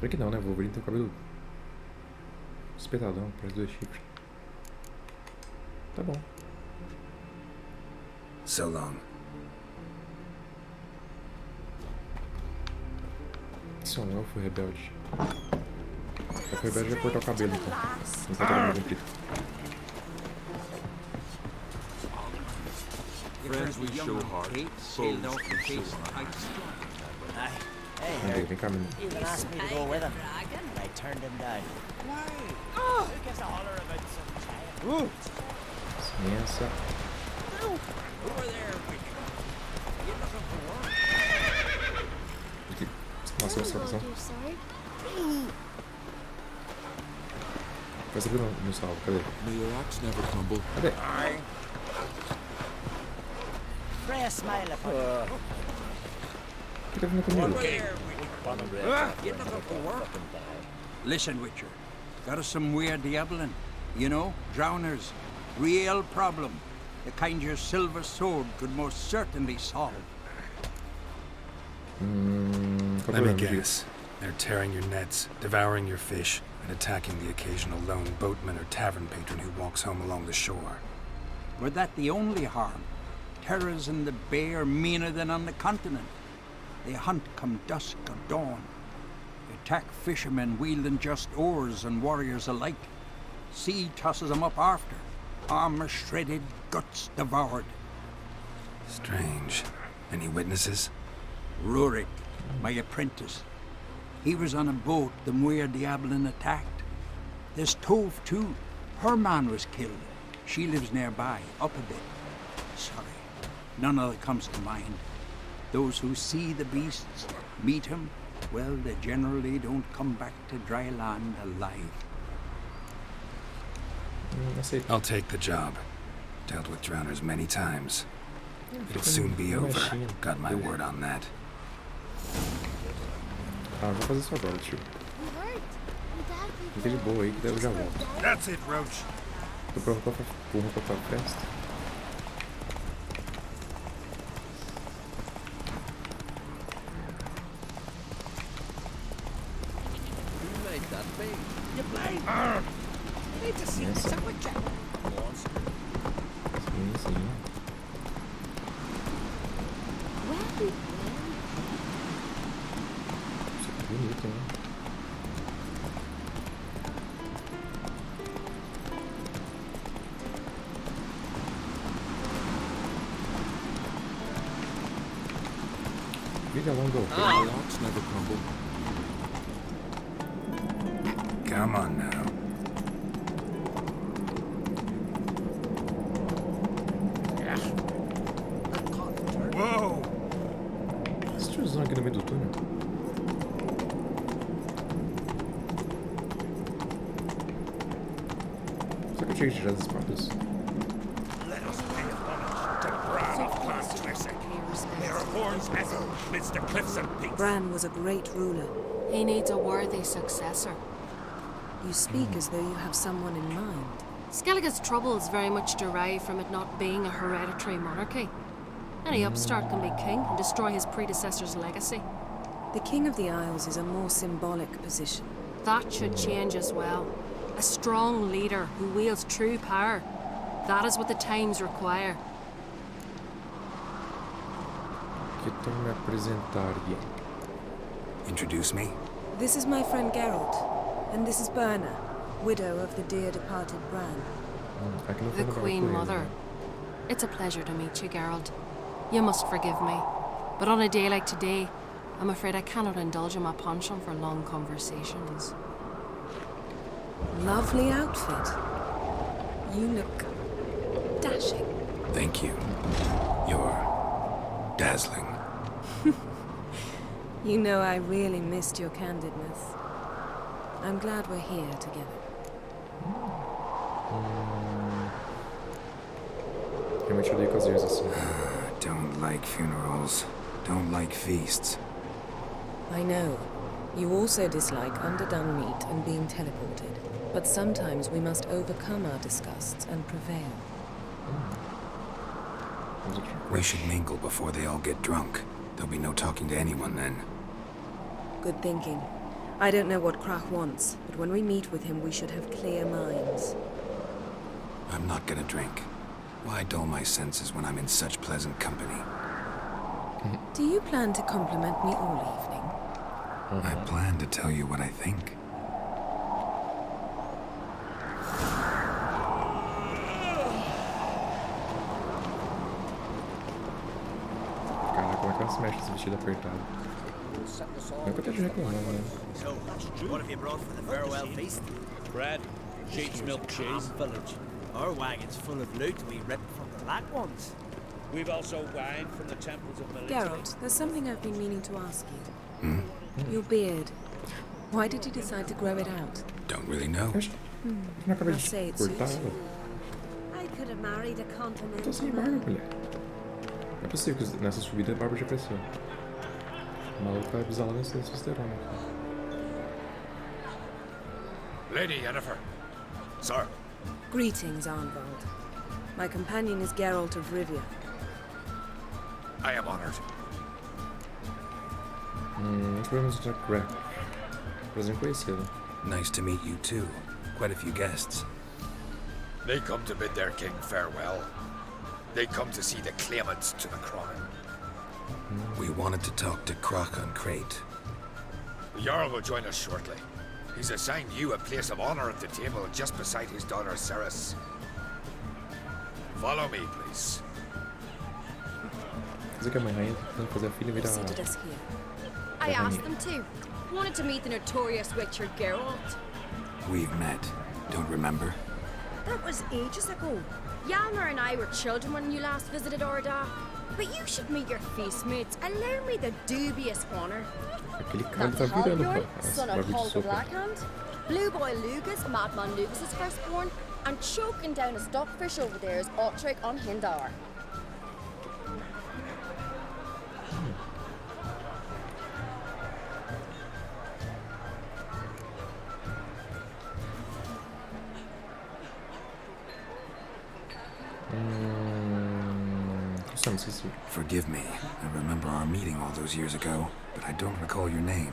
Será que não, né? O Wolverine tem o cabelo espetadão, parece 2 chifres. Tá bom. So long. Isso é um elfo rebelde. O elfo rebelde vai cortar o cabelo, então. Não tá cabelo comprido. Friends we show heart, foes we show heart. Hey, vem cá, menino. Even asked me to go with him, and I turned him down. Why? Who gives a holler about some child? Licença. Over there, you looking for work? Aqui. Exclamação, exclamação. Vai saber no salvo, cadê? May your axe never crumble. Cadê? Spray a smile upon you. O que tá vindo comigo? You looking for work? Listen, Witcher. Got us some weird diabling. You know, drowners. Real problem. The kind your silver sword could most certainly solve. Let me guess. They're tearing your nets, devouring your fish, and attacking the occasional lone boatman or tavern patron who walks home along the shore. Were that the only harm? Terrors in the bay are meaner than on the continent. They hunt come dusk or dawn. They attack fishermen wielding just oars and warriors alike. Sea tosses them up after. Armor shredded, guts devoured. Strange. Any witnesses? Rurik, my apprentice. He was on a boat the Muir Diablin attacked. There's Tove, too. Her man was killed. She lives nearby, up a bit. Sorry, none other comes to mind. Those who see the beasts, meet him, well, they generally don't come back to dry land alive. I'll take the job. Dealt with drowners many times. It'll soon be over. Got my word on that. Ah, vou fazer isso agora, tio. Fica de boa aí que daí eu já volto. That's it, Roach. Tô pronto pra festa. Who made that thing? You blind. Need to see Yes. some Witcher. Sim, sim. Bonito, né? Vida longa ao Ah. rocks never crumble. Come on now. Whoa! Esse tiozão aqui no meio do túnel. Será que eu tinha que tirar as espadas? Let us pay homage to Bran of Clan Tresek. Airborne's vessel amidst the cliffs and peaks. Bran was a great ruler. He needs a worthy successor. You speak as though you have someone in mind. Skellige's troubles very much derive from it not being a hereditary monarchy. Any upstart can be king and destroy his predecessor's legacy. The King of the Isles is a more symbolic position. That should change as well. A strong leader who wields true power. That is what the times require. Que tal me apresentar? Introduce me? This is my friend Geralt, and this is Berna, widow of the dear departed Bran. The Queen Mother. It's a pleasure to meet you, Geralt. You must forgive me, but on a day like today, I'm afraid I cannot indulge in my penchant for long conversations. Lovely outfit. You look dashing. Thank you. You're dazzling. You know I really missed your candidness. I'm glad we're here together. Realmente odeio ocasiões assim. Don't like funerals. Don't like feasts. I know. You also dislike underdone meat and being teleported. But sometimes we must overcome our disgusts and prevail. We should mingle before they all get drunk. There'll be no talking to anyone then. Good thinking. I don't know what Krach wants, but when we meet with him, we should have clear minds. I'm not gonna drink. Why dull my senses when I'm in such pleasant company? Do you plan to compliment me all evening? I plan to tell you what I think. Cara, como é que ela se mexe esse vestido apertado? Nunca tá de reclamar, né? So, what have you brought for the farewell feast? Bread, sheep's milk cheese. Village. Our wagon's full of loot we ripped from the Black Ones. We've also wine from the temples of Melita. Geralt, there's something I've been meaning to ask you. Hmm? Your beard. Why did you decide to grow it out? Don't really know. Não acabei I'll de say it cortar suits ela. I could have married a Tô continental sem barba, mulher. Não é possível que nessa subida a barba já cresceu. O maluco vai pisar lá nesse testosterona aqui. Lady Yennefer. Sir. Greetings, Arnvald. My companion is Geralt of Rivia. I am honored. Nós podemos usar Crack. Prazer em conhecê-lo. Nice to meet you too. Quite a few guests. They come to bid their king farewell. They come to see the claimants to the crown. We wanted to talk to Krach on Crate. The Jarl will join us shortly. He's assigned you a place of honor at the table just beside his daughter Ceres. Follow me, please. Dizer que a mãe rainha tá tentando fazer a filha virar. Seated us here. I asked them to. Wanted to meet the notorious Witcher Geralt. We've met. Don't remember? That was ages ago. Yalmer and I were children when you last visited Orda. But you should meet your feast mates. Allow me the dubious honor. Aquele cara That's tá virando, Halbjorn, pô. son As of barbas de Holger sopa. Blackhand. Blue Boy Lugas, Madman Lugas' firstborn. And choking down a stockfish over there is Otric on Hindar. Forgive me. I remember our meeting all those years ago, but I don't recall your name.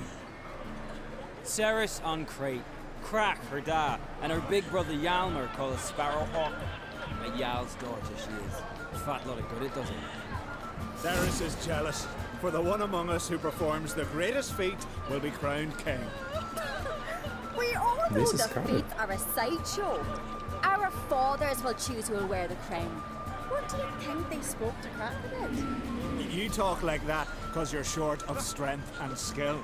Ceres on Crate, Krach her dad, and her big brother Yalmer called a Sparrowhawk. A Yal's daughter she is. Fat lot of good it doesn't. Ceres is jealous. For the one among us who performs the greatest feat will be crowned king. We all know the feats are a sideshow. Our fathers will choose who will wear the crown. What do you think they spoke to Crack about? You talk like that because you're short of strength and skill.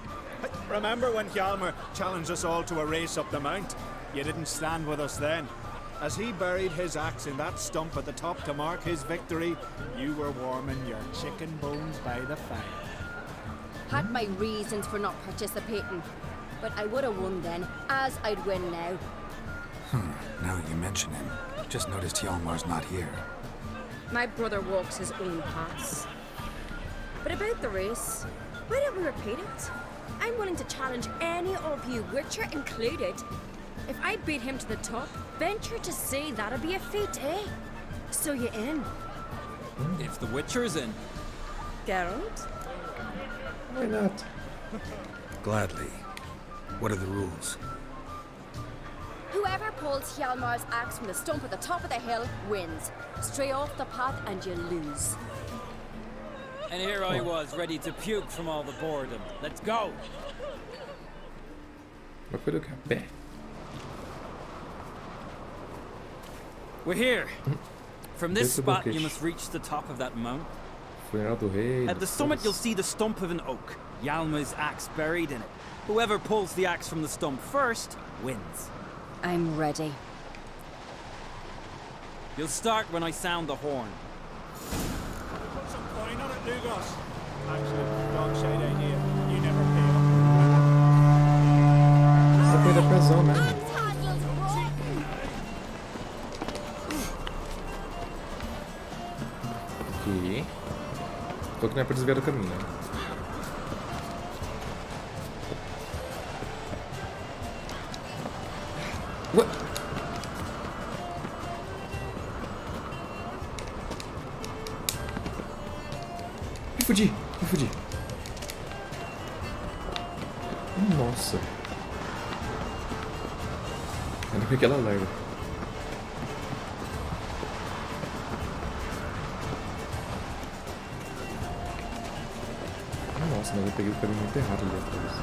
Remember when Hjalmar challenged us all to a race up the mount? You didn't stand with us then. As he buried his axe in that stump at the top to mark his victory, you were warming your chicken bones by the fire. Had my reasons for not participating, but I would have won then, as I'd win now. Now that you mention him, just noticed Hjalmar's not here. My brother walks his own paths. But about the race, why don't we repeat it? I'm willing to challenge any of you, Witcher included. If I beat him to the top, venture to say that'd be a feat, eh? So you in? If the Witcher's in. Geralt? Why not? Gladly. What are the rules? Whoever pulls Hjalmar's axe from the stump at the top of the hill wins. Stray off the path and you lose. And here I was, ready to puke from all the boredom. Let's go! Ma quello che ha We're here. From this spot, you must reach the top of that mount. At the summit, you'll see the stump of an oak. Hjalmar's axe buried in it. Whoever pulls the axe from the stump first wins. I'm ready. You'll start when I sound the horn. Put some coin on it, Lugos. Actually, dog side idea. You never pay up. Essa coisa pesão, né? Aqui. Tô que não é pra desviar do caminho, né? Ué? Me fudi, me fudi. Nossa. Ainda bem que ela larga. Nossa, mas eu peguei o caminho muito errado ali atrás.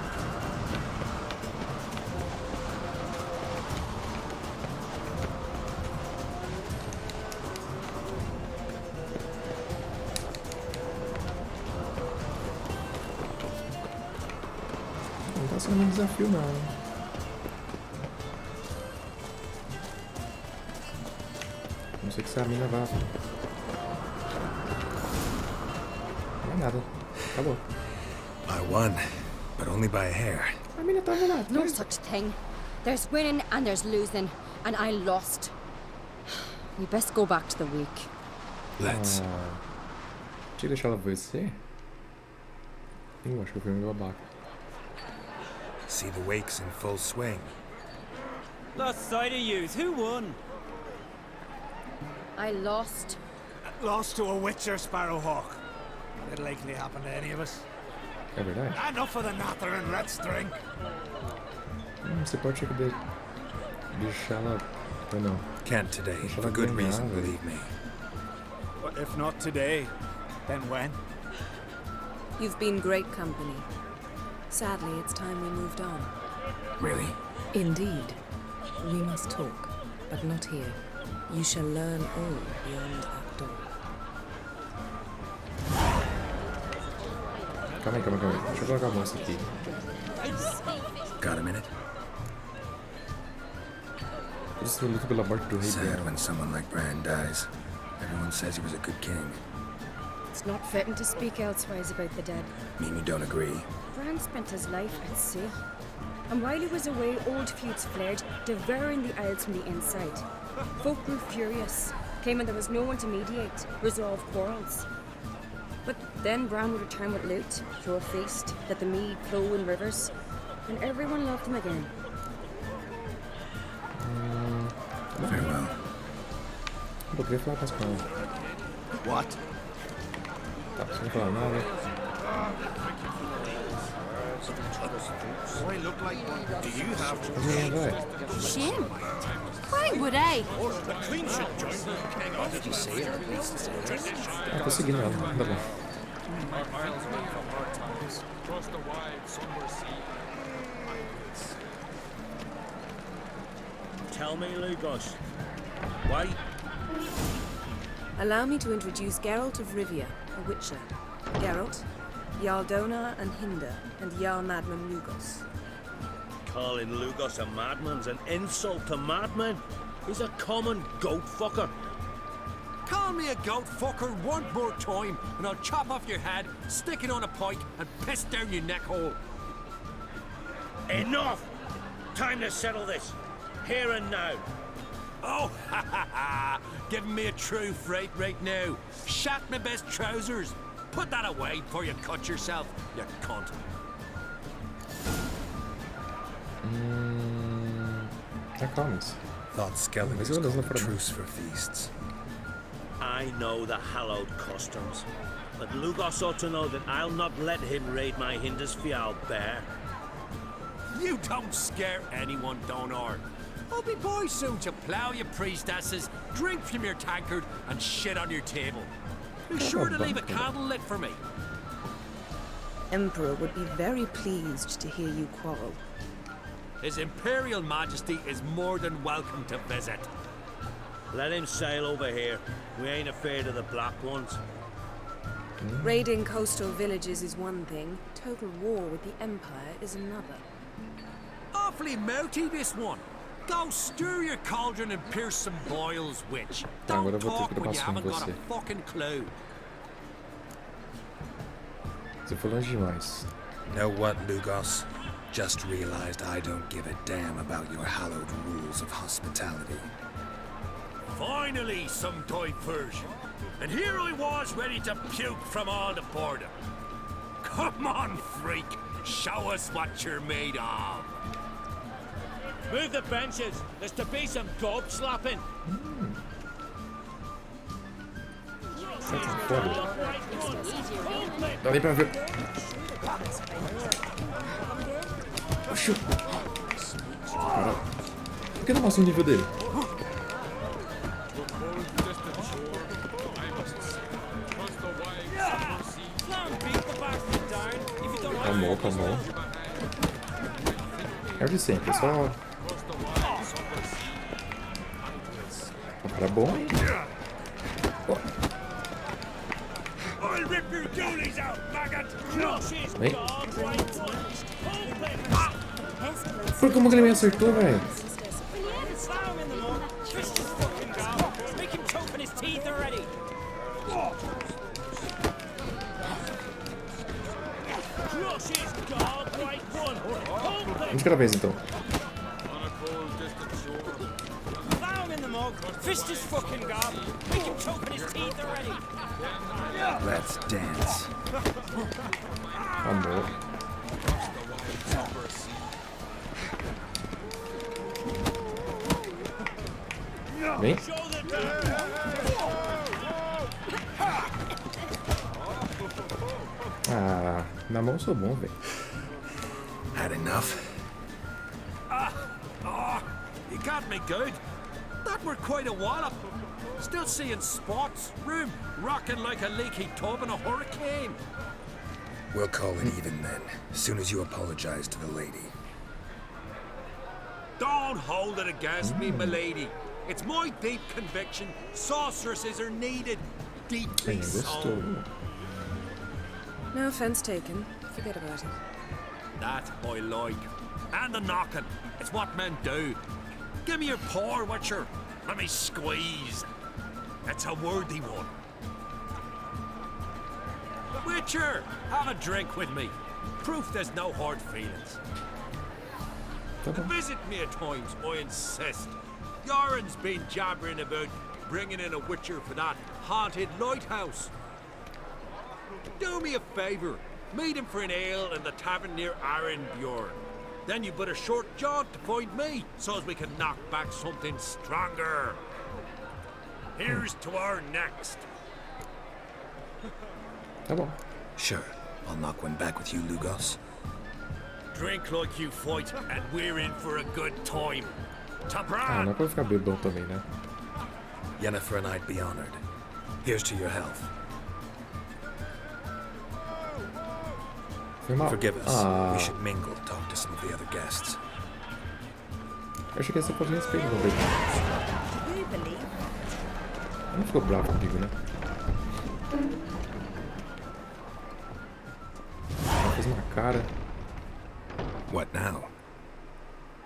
Não tá sendo um desafio não. Não sei que essa mina vá. Não é nada. Acabou. I won, but only by a hair. No such thing. There's winning and there's losing, and I lost. We best go back to the wake. Let's. Tinha que deixar ela vencer? Eu acho que eu fui meio babaca. See the wakes in full swing. Lost sight of yous. Who won? I lost. Lost to a Witcher, Sparrowhawk. Not likely happen to any of us. É verdade? Enough of the natter and let's drink. Você pode deixar ela... Ou não? Can't today, for good reason, believe me. But if not today, then when? You've been great company. Sadly, it's time we moved on. Really? Indeed. We must talk, but not here. You shall learn all beyond that door. Calma aí. Deixa eu colocar a moça aqui. Got a minute? Isso é muito pela morte do rei. Sad when someone like Bran dies. Everyone says he was a good king. It's not fitting to speak elsewise about the dead. Mean you don't agree? Bran spent his life at sea. And while he was away, old feuds flared, devouring the Isles from the inside. Folk grew furious, claiming there was no one to mediate, resolve quarrels. But then Bran would return with loot, throw a feast, let the mead flow in rivers, and everyone loved him again. Farewell. Eu queria falar com ela. What? Tá, sem falar nada. Do I look like one? Do you have Shame. Why would I? The Queen should join the king. Did you see it? Ah, tô seguindo ela, tá bom. Our isles went from hard times, across the wide, somber sea. Tell me, Lugos. Why? Allow me to introduce Geralt of Rivia, a witcher. Geralt, Jarl Donar and Hinder, and Jarl Madman Lugos. Calling Lugos a madman's an insult to madmen. He's a common goat fucker. Call me a goat fucker one more time, and I'll chop off your head, stick it on a pike, and piss down your neck hole. Enough! Time to settle this. Here and now. Oh, ha ha ha! Giving me a true fright right now. Shat my best trousers. Put that away before you cut yourself, you cunt. Comes. Thought skeletons called truce for feasts. I know the hallowed customs, but Lugos ought to know that I'll not let him raid my Hindisfial bear. You don't scare anyone, Donar. I'll be boys soon to plough your priestesses, drink from your tankard, and shit on your table. Be sure to leave a candle lit for me. Emperor would be very pleased to hear you quarrel. His Imperial Majesty is more than welcome to visit. Let him sail over here. We ain't afraid of the black ones. Raiding coastal villages is one thing. Total war with the Empire is another. Awfully mouty, this one. Go stir your cauldron and pierce some boils, witch. Don't talk when you haven't got a fucking clue. Você foi longe demais. Know what, Lugos? Just realized I don't give a damn about your hallowed rules of hospitality. Finally, some diversion. And here I was ready to puke from all the boredom. Come on, freak. Show us what you're made of. Move the benches. There's to be some gob slapping. Dá nem pra ver. Oxi. Cara, por que não mostra o nível dele? Calmou, calmou. É o de sempre, só... Um cara bom. Oh. Vem. Por como que ele me acertou, velho? Vamos de cada vez, então. Let's dance. Amor. Vem. Ah, na mão eu sou bom, velho. Had enough? You got me good. That were quite a wallop. Still seeing spots, room rocking like a leaky tub in a hurricane. We'll call it even then, as soon as you apologize to the lady. Don't hold it against me, milady. It's my deep conviction sorceresses are needed. Deeply so. No offense taken. Forget about it. That I like. And the knocking. It's what men do. Give me your paw, Witcher. Let me squeeze. It's a worthy one. Witcher, have a drink with me. Proof there's no hard feelings. Visit me at times, I insist. Yoren's been jabbering about bringing in a Witcher for that haunted lighthouse. Do me a favour. Meet him for an ale in the tavern near Arenbjorn. Then you but a short jaunt to find me, so as we can knock back something stronger. Here's to our next. Tá bom. Sure, I'll knock one back with you, Lugos. Drink like you fight, and we're in for a good time. Ah, não é pra ficar bebão também, né? Yennefer and I'd be honored. Here's to your health. Forgive us. We should mingle, talk to some of the other guests. Eu achei que essa fosse respeito, talvez. Não ficou bravo comigo, né? Ela fez uma cara. What now?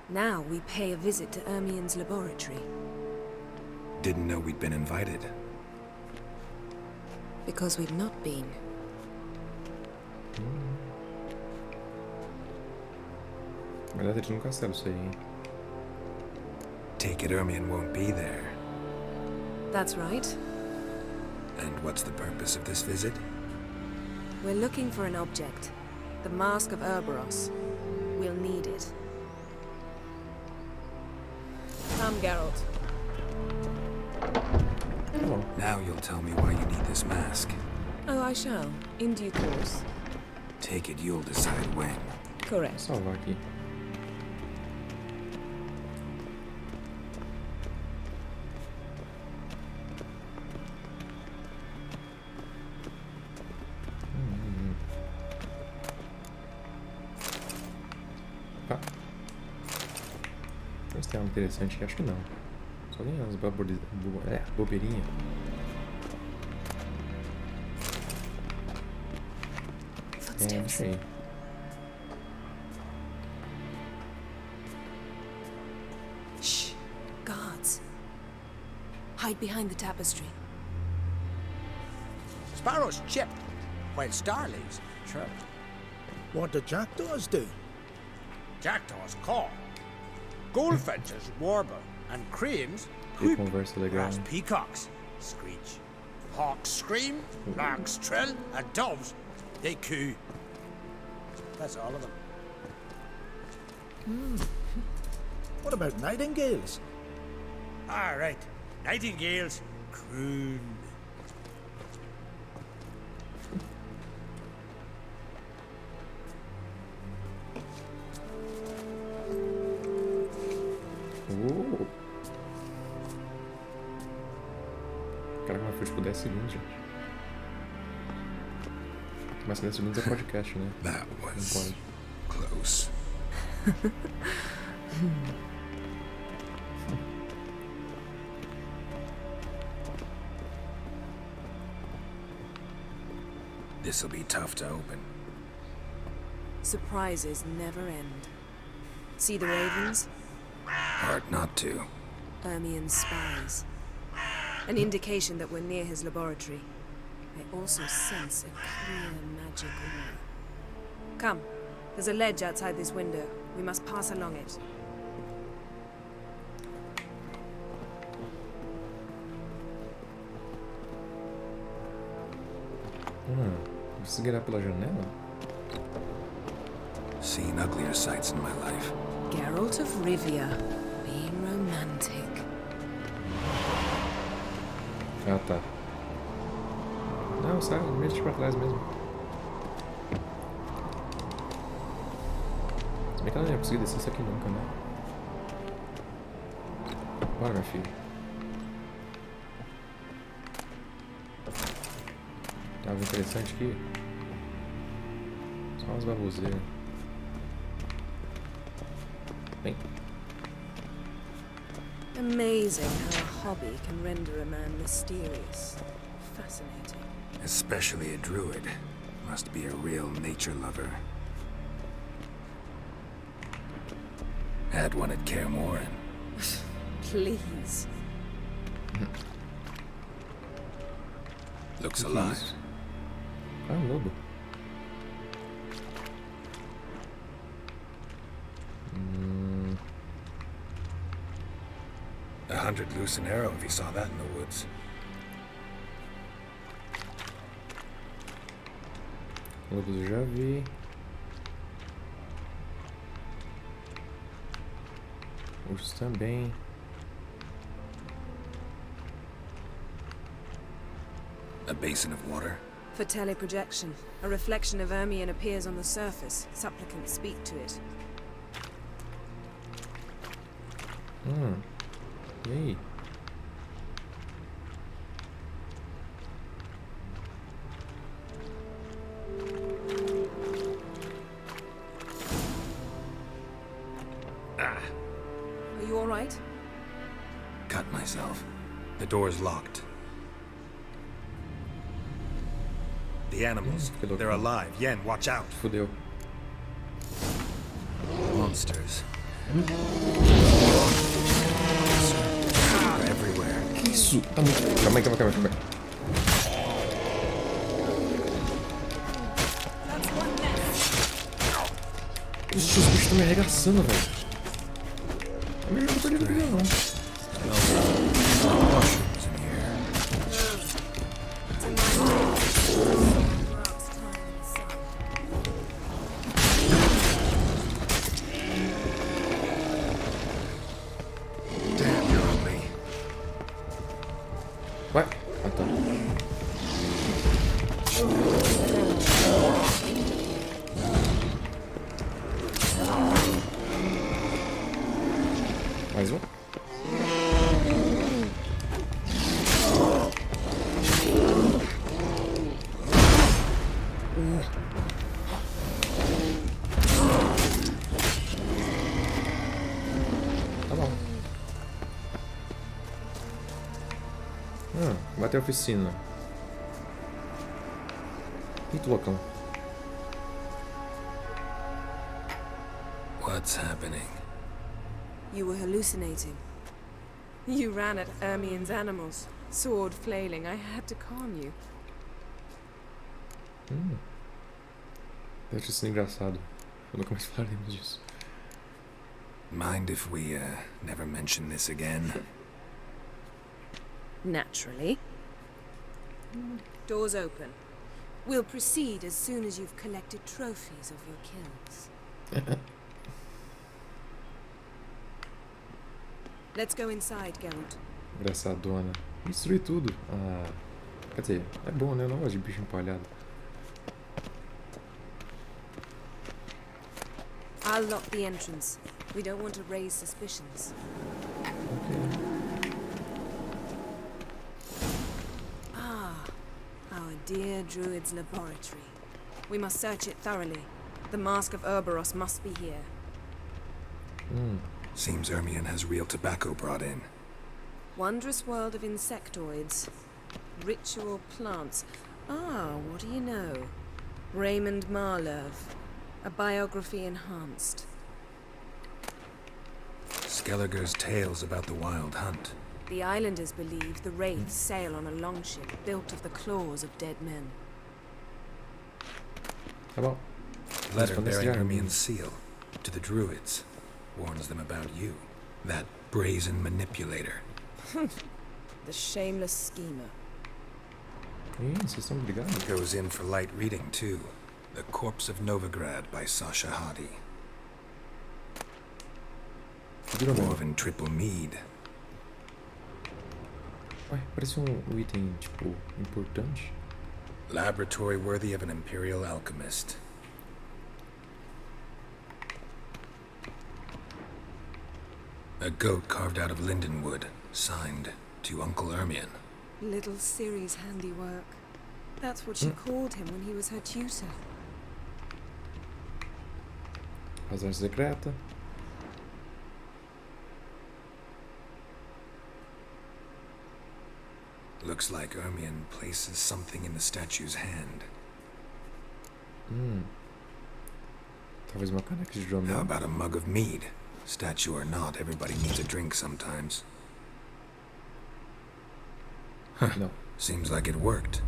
Now we pay a visit to Ermien's laboratory. Didn't know we'd been invited. Because we've not been. Melhor ter ido no castelo, isso aí, hein? Take it Ermien won't be there. That's right. And what's the purpose of this visit? We're looking for an object. The Mask of Cerberus. We'll need it. Come, Geralt. Oh. Now you'll tell me why you need this mask. Oh, I shall. In due course. Take it you'll decide when. Correct. Salvar aqui. Se tem algo interessante aqui, acho que não. Só tem umas bobeirinhas. Deixa aí. Shh. Guards. Hide behind the tapestry. Sparrows chip, while starlings chirp. What do jackdaws do? Jackdaws caw. Goldfinches warble, and cranes whoop, whereas peacocks screech. Hawks scream, larks trill, and doves, they coo. That's all of them. What about nightingales? All right, nightingales croon. Caraca, mas foi tipo 10 segundos, gente. Mas 10 segundos é podcast, né? That was close. This'll be tough to open. Surprises never end. See the ravens? Hard not to. Ermien's spies. An indication that we're near his laboratory. I also sense a clear magic aura. Come, there's a ledge outside this window. We must pass along it. Preciso virar pela janela? Seen uglier sights in my life. Geralt of Rivia, being romantic. Ah, tá. Não, sai, mexe pra trás mesmo. Se bem que ela não ia conseguir descer isso aqui nunca, né? Bora, minha filha. Tá algo interessante aqui. Só umas baboseiras. Bem. Amazing how a hobby can render a man mysterious. Fascinating. Especially a druid. Must be a real nature lover. Had one at Kaer Morhen. Please. Looks alive. Ah, lobo. 100 loose an arrow if he saw that in the woods. Lobos eu já vi. Ursos também. A basin of water. For teleprojection, a reflection of Ermien appears on the surface. Supplicants speak to it. E aí? cut myself. The door's locked. The animals, they're alive. Yen, watch out. Fudeu. Monsters. They're everywhere. Que isso? Tá muito... Calma aí. Ixi, os bichos estão me arregaçando, velho. A minha não tô perdendo vida, não. Vai. Ah, tá. Mais um. Tá bom. Vai ter oficina. Eita, loucão. What's happening? You were hallucinating. You ran at Ermien's animals, sword flailing. I had to calm you. Deve ter sido engraçado. Nunca mais falaremos disso. Mind if we, never mention this again? Naturally. Doors open. We'll proceed as soon as you've collected trophies of your kills. Let's go inside, Geralt. Engraçadona. Destruir tudo. Ah, quer dizer, é bom, né? Eu não gosto de bicho empalhado. I'll lock the entrance. We don't want to raise suspicions. Okay. Ah, our dear druid's laboratory. We must search it thoroughly. The Mask of Ouroboros must be here. Seems Ermien has real tobacco brought in. Wondrous world of insectoids. Ritual plants. Ah, what do you know? Raymond Marlove. A biography enhanced. Skelliger's tales about the wild hunt. The islanders believe the wraiths sail on a longship built of the claws of dead men. Tá bom. Letter bearing Ermien's seal to the druids. Warns them about you. That brazen manipulator. The shameless schemer. Vocês estão brigados? Goes in for light reading, too. The Corpse of Novigrad by Sasha Hadi. Dwarven Triple Mead. Ué, parece item, tipo, importante. Laboratory worthy of an Imperial alchemist. A goat carved out of lindenwood, signed to Uncle Ermien. Little Ciri's handiwork. That's what she called him when he was her tutor. Razão secreta. Looks like Ermien places something in the statue's hand. Talvez uma caneca de drummer. How about a mug of mead? Statue or not, everybody needs a drink sometimes. Huh. No. Seems like it worked.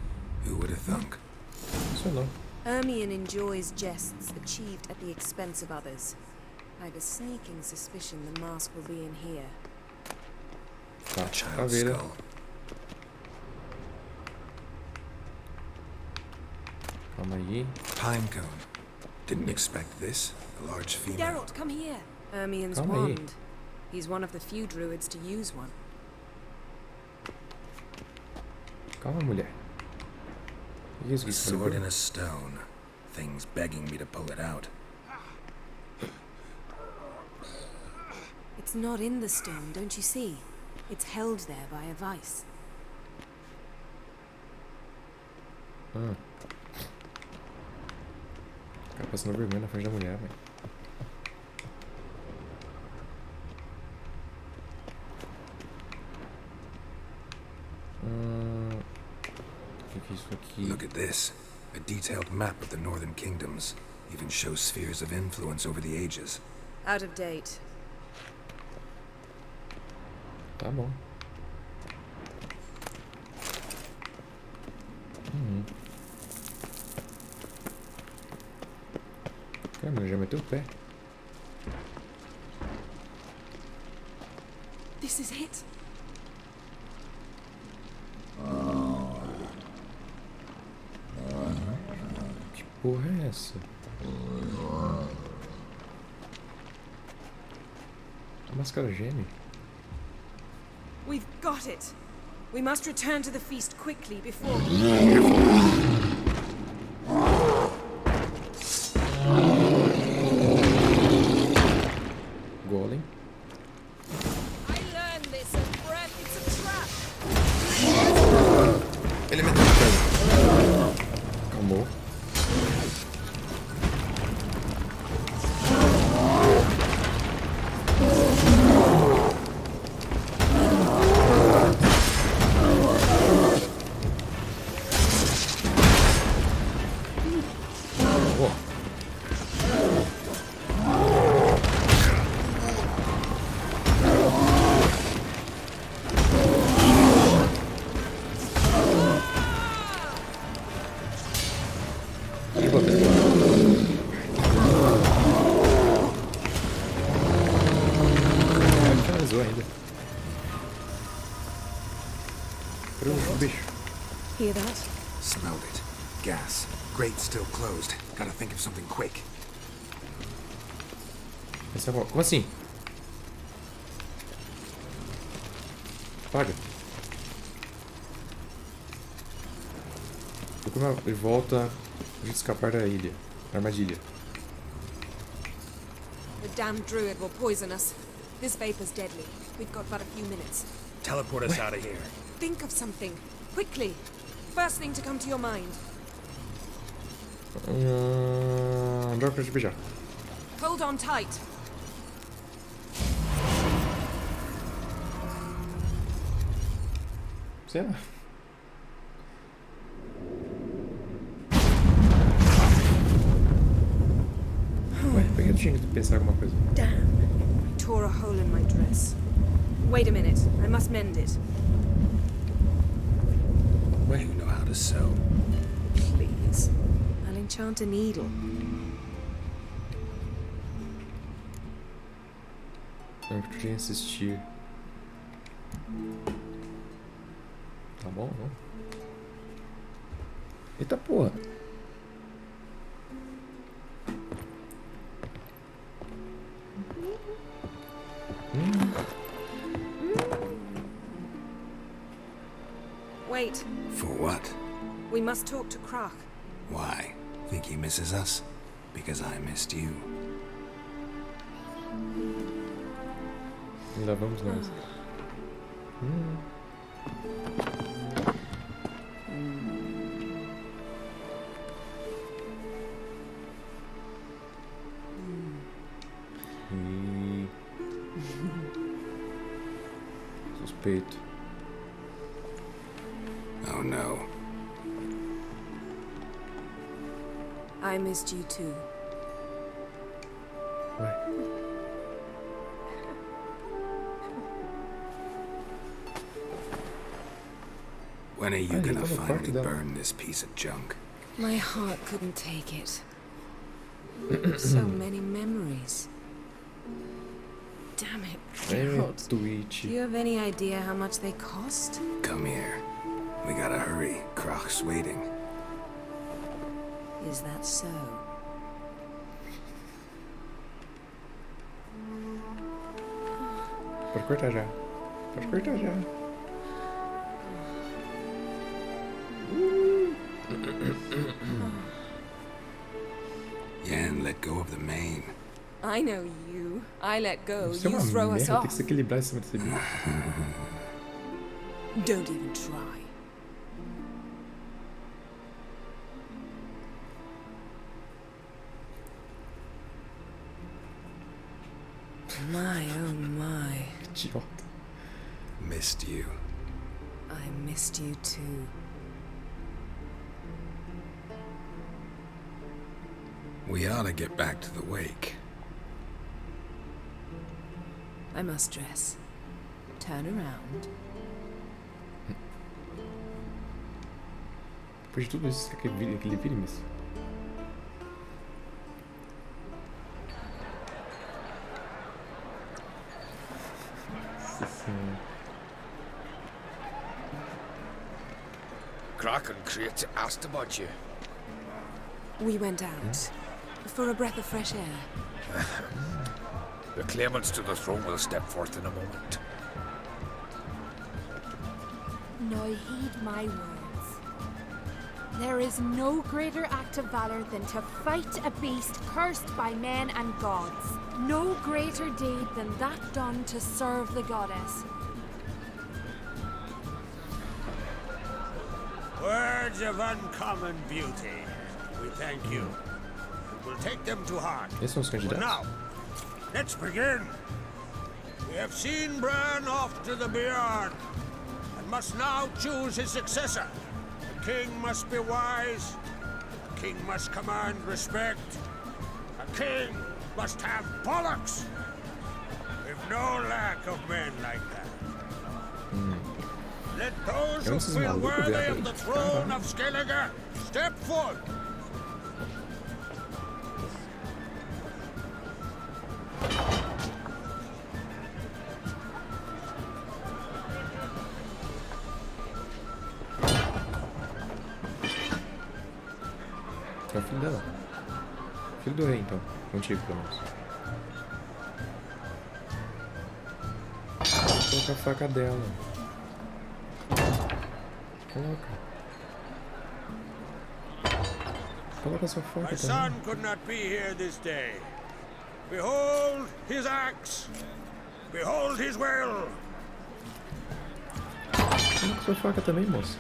Who would have thunk? So no. Ermien enjoys jests achieved at the expense of others. I've a sneaking suspicion the mask will be in here. A child's skull. Calma aí. Pinecone. Didn't expect this. A large female. Geralt, come here. Ermien's Calma aí. wand. He's one of the few druids to use one. Calma, mulher. A sword in a stone. Thing's begging me to pull it out. It's not in the stone, don't you see? It's held there by a vice. Cara passando vergonha na frente da mulher, velho. Que é isso aqui? Look at this. A detailed map of the northern kingdoms. Even shows spheres of influence over the ages. Out of date. Tá bom. Caramba, já meteu o pé. This is it. Que porra é essa? A máscara geme. We've got it. We must return to the feast quickly before... Golem. I learned this at breath. It's a trap. Elemento. Calmou. Hear that? Smelled it. Gas. Grate still closed. Gotta think of something quick. Como assim? Paga. Procura de volta de escapar da ilha. Armadilha. The damned druid will poison us. This vapor's deadly. We've got but a few minutes. Teleport us out of here. Think of something. Quickly. First thing to come to your mind. Dá pra te beijar. Hold on tight. Sei lá. Ué, por que eu tinha que pensar alguma coisa? Damn. I tore a hole in my dress. Wait a minute. I must mend it. You know how to sew. Please. I'll enchant a needle. Eu podia insistir. Tá bom, não? Eita porra! Wait. For what? We must talk to Krach. Why? Think he misses us? Because I missed you. E lá vamos nós. Suspeito. Oh no. I missed you too. Ué. When are you gonna finally burn this piece of junk? My heart couldn't take it. So many memories. Damn it, Geralt. Do you have any idea how much they cost? Come here. We gotta hurry. Krach's waiting. Is that so? Pode cortar já. Pode cortar já. Yen, let go of the mane. I know you. I let go. Isso é You uma throw us merda, tem off. que se equilibrar em cima desse bicho. Don't even try. My, oh my. Idiota. Missed you. I missed you too. We ought to get back to the wake. I must dress. Turn around. Depois de tudo isso, você quer que ele vire isso? Kraken Crate asked about you. We went out for a breath of fresh air. The claimants to the throne will step forth in a moment. Now heed my words. There is no greater act of valor than to fight a beast cursed by men and gods. No greater deed than that done to serve the goddess. Words of uncommon beauty. We thank you. We'll take them to heart. But now, let's begin. We have seen Bran off to the Beyond, and must now choose his successor. The king must be wise. The king must command respect. A king must have bollocks. We've no lack of men like that. Let those who feel worthy of the throne of Skellige step forth. É o filho dela. Filho do rei, então. Contigo, pelo menos. Vou colocar a faca dela. Coloca sua faca My também. son could not be here this day. Behold his axe. Behold his will. Coloca sua faca também, moça.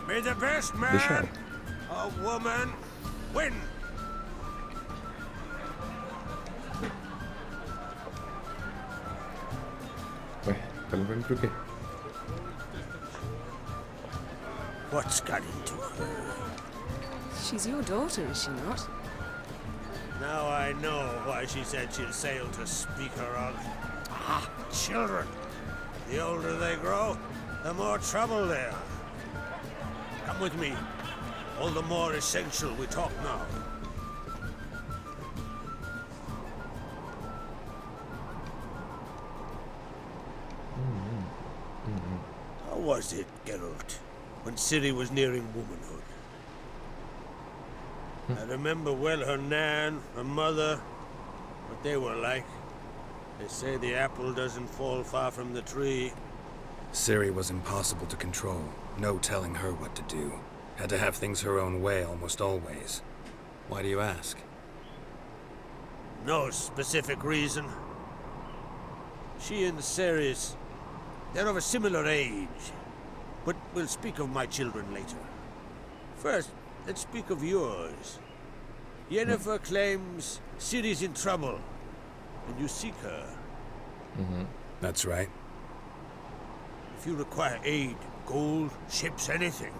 May the best man Deixa. or woman win. Ué, ela vai me pro quê? What's got into her? She's your daughter, is she not? Now I know why she said she'll sail to speak her of. Ah, children. The older they grow, the more trouble they are. Come with me. All the more essential we talk now. How was it, Geralt, when Ciri was nearing womanhood? I remember well her nan, her mother, what they were like. They say the apple doesn't fall far from the tree. Ciri was impossible to control. No telling her what to do. Had to have things her own way almost always. Why do you ask? No specific reason. She and Ceres, they're of a similar age. But we'll speak of my children later. First, let's speak of yours. Yennefer claims Ciri's in trouble, and you seek her. That's right. If you require aid, gold, ships, anything,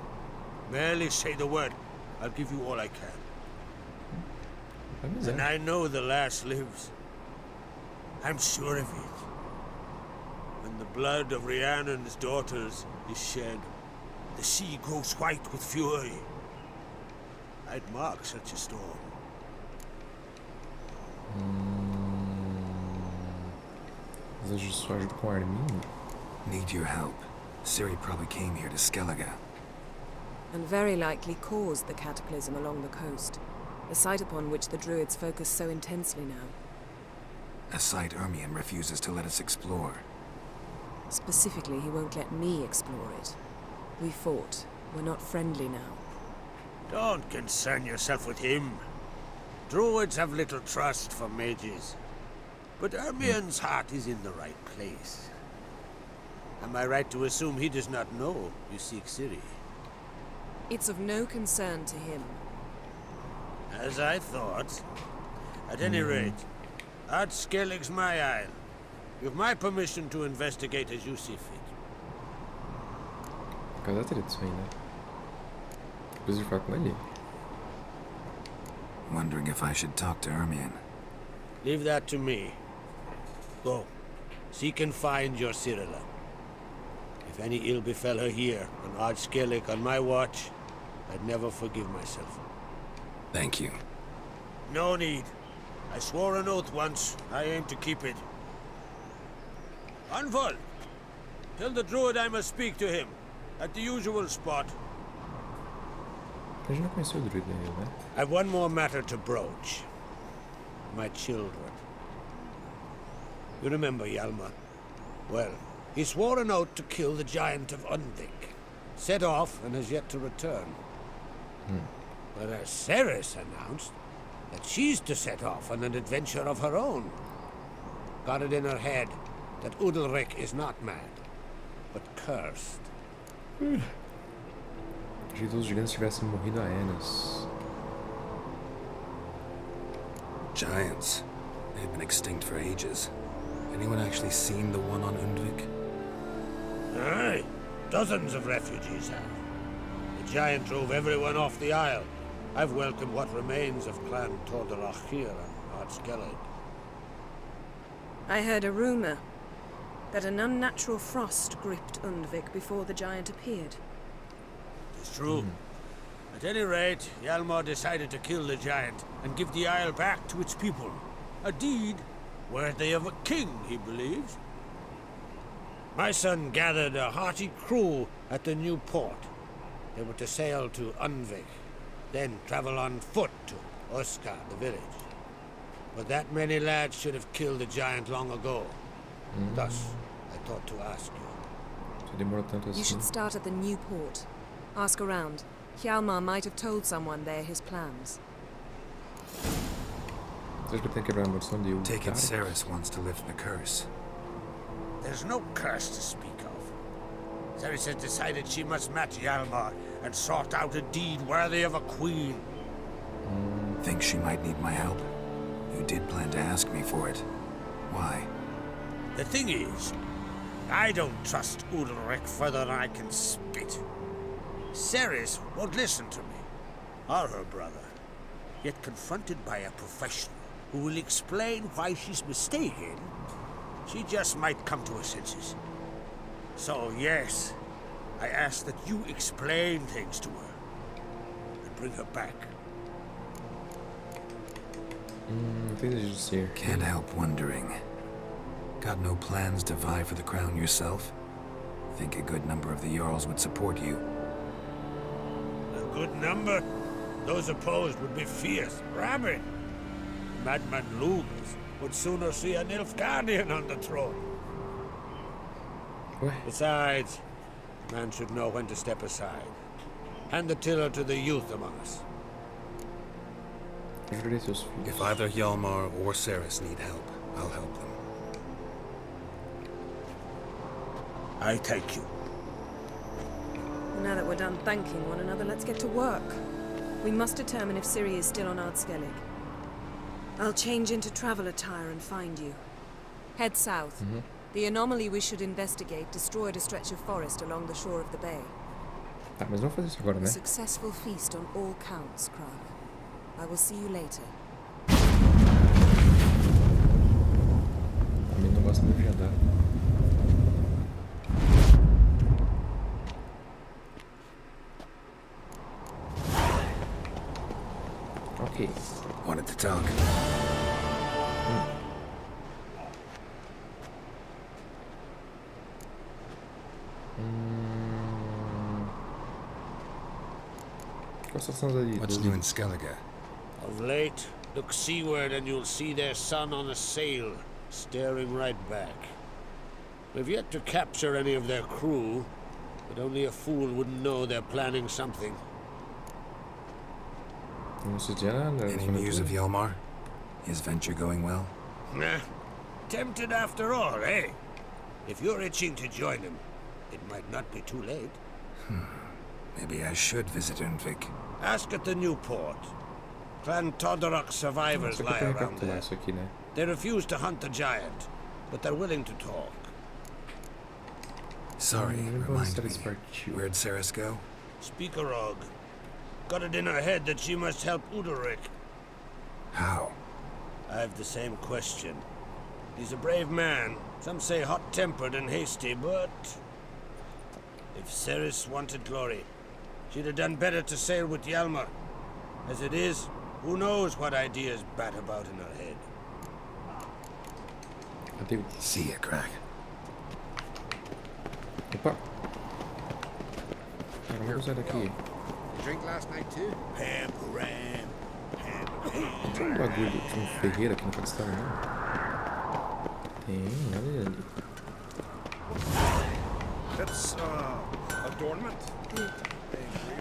merely say the word. I'll give you all I can. And I know the lass lives. I'm sure of it. When the blood of Rhiannon's daughters is shed, the sea grows white with fury. I'd mark such a storm. Need your help. Ciri probably came here to Skellige. And very likely caused the cataclysm along the coast, a site upon which the druids focus so intensely now. A site Ermion refuses to let us explore. Specifically, he won't let me explore it. We fought. We're not friendly now. Don't concern yourself with him. Druids have little trust for mages. But Ermion's heart is in the right place. Am I right to assume he does not know you seek Ciri? It's of no concern to him. As I thought. At any rate, Ard Skellig's my isle. You have my permission to investigate as you see fit. Casar teria disso aí, né? Depois de falar com ele. Wondering if I should talk to Ermion. Leave that to me. Go. Seek and find your Cirilla. If any ill befell her here, on Ard Skellig on my watch, I'd never forgive myself. Thank you. No need. I swore an oath once. I aim to keep it. Anvol! Tell the druid I must speak to him. At the usual spot. A gente não conheceu o druid ainda, né? I've one more matter to broach. My children. You remember Hjalmar? Well, he swore an oath to kill the giant of Undvik. Set off and has yet to return. Whereas Ceres announced that she's to set off on an adventure of her own. Got it in her head that Udalric is not mad, but cursed. Achei que todos os gigantes tivessem morrido a Enos. Giants. They've been extinct for ages. Anyone actually seen the one on Undvik? Aye. Dozens of refugees have. The giant drove everyone off the isle. I've welcomed what remains of Clan Tordarach here on Ard Skellig. I heard a rumor that an unnatural frost gripped Undvik before the giant appeared. It's true. At any rate, Hjalmar decided to kill the giant and give the isle back to its people. A deed worthy of a king, he believes. My son gathered a hearty crew at the new port. They were to sail to Undvik, then travel on foot to Oskar, the village. But that many lads should have killed the giant long ago. Thus, I thought to ask you. You should start at the new port. Ask around. Hjalmar might have told someone there his plans. Take it Ceres wants to lift the curse. There's no curse to speak of. Ceres has decided she must match Hjalmar and sort out a deed worthy of a queen. Think she might need my help? You did plan to ask me for it. Why? The thing is, I don't trust Udalric further than I can spit. Ceres won't listen to me, or her brother. Yet confronted by a professional who will explain why she's mistaken, she just might come to her senses. So yes, I ask that you explain things to her and bring her back. Can't help wondering. Got no plans to vie for the crown yourself? Think a good number of the Jarls would support you. A good number? Those opposed would be fierce, rabid. Madman Lugas would sooner see an Nilfgaardian on the throne. Besides, a man should know when to step aside. Hand the tiller to the youth among us. If either Hjalmar or Ceres need help, I'll help them. I thank you. Now that we're done thanking one another, let's get to work. We must determine if Ciri is still on Ard Skellig. I'll change into travel attire and find you. Head south. The anomaly we should investigate destroyed a stretch of forest along the shore of the bay. Tá, mas vamos fazer isso agora, né? A successful feast on all counts, Krag. I will see you later. A mim não gosta muito de andar. Okay. Wanted to talk. What's new in Skellige? Of late, look seaward and you'll see their son on a sail, staring right back. We've yet to capture any of their crew, but only a fool wouldn't know they're planning something. Any news of Hjalmar? His venture going well? Nah. Tempted after all, eh? If you're itching to join him, It might not be too late. Maybe I should visit Undvik. Ask at the new port. Clan Todorok survivors lie around there. They refuse to hunt the giant, but they're willing to talk. Sorry, remind me. Where'd Ceres go? Speakerog. Got it in her head that she must help Udalric. How? I have the same question. He's a brave man. Some say hot-tempered and hasty, but... if Ceres wanted glory, she'd have done better to sail with Hjalmar. As it is, who knows what ideas bat about in her head. See ya, Crack. Opa! Como é que eu saio daqui? Drink last night too? Tem um bagulho, tinha um ferreiro aqui no castelo, não? Tem, olha ele ali. It's, adornment.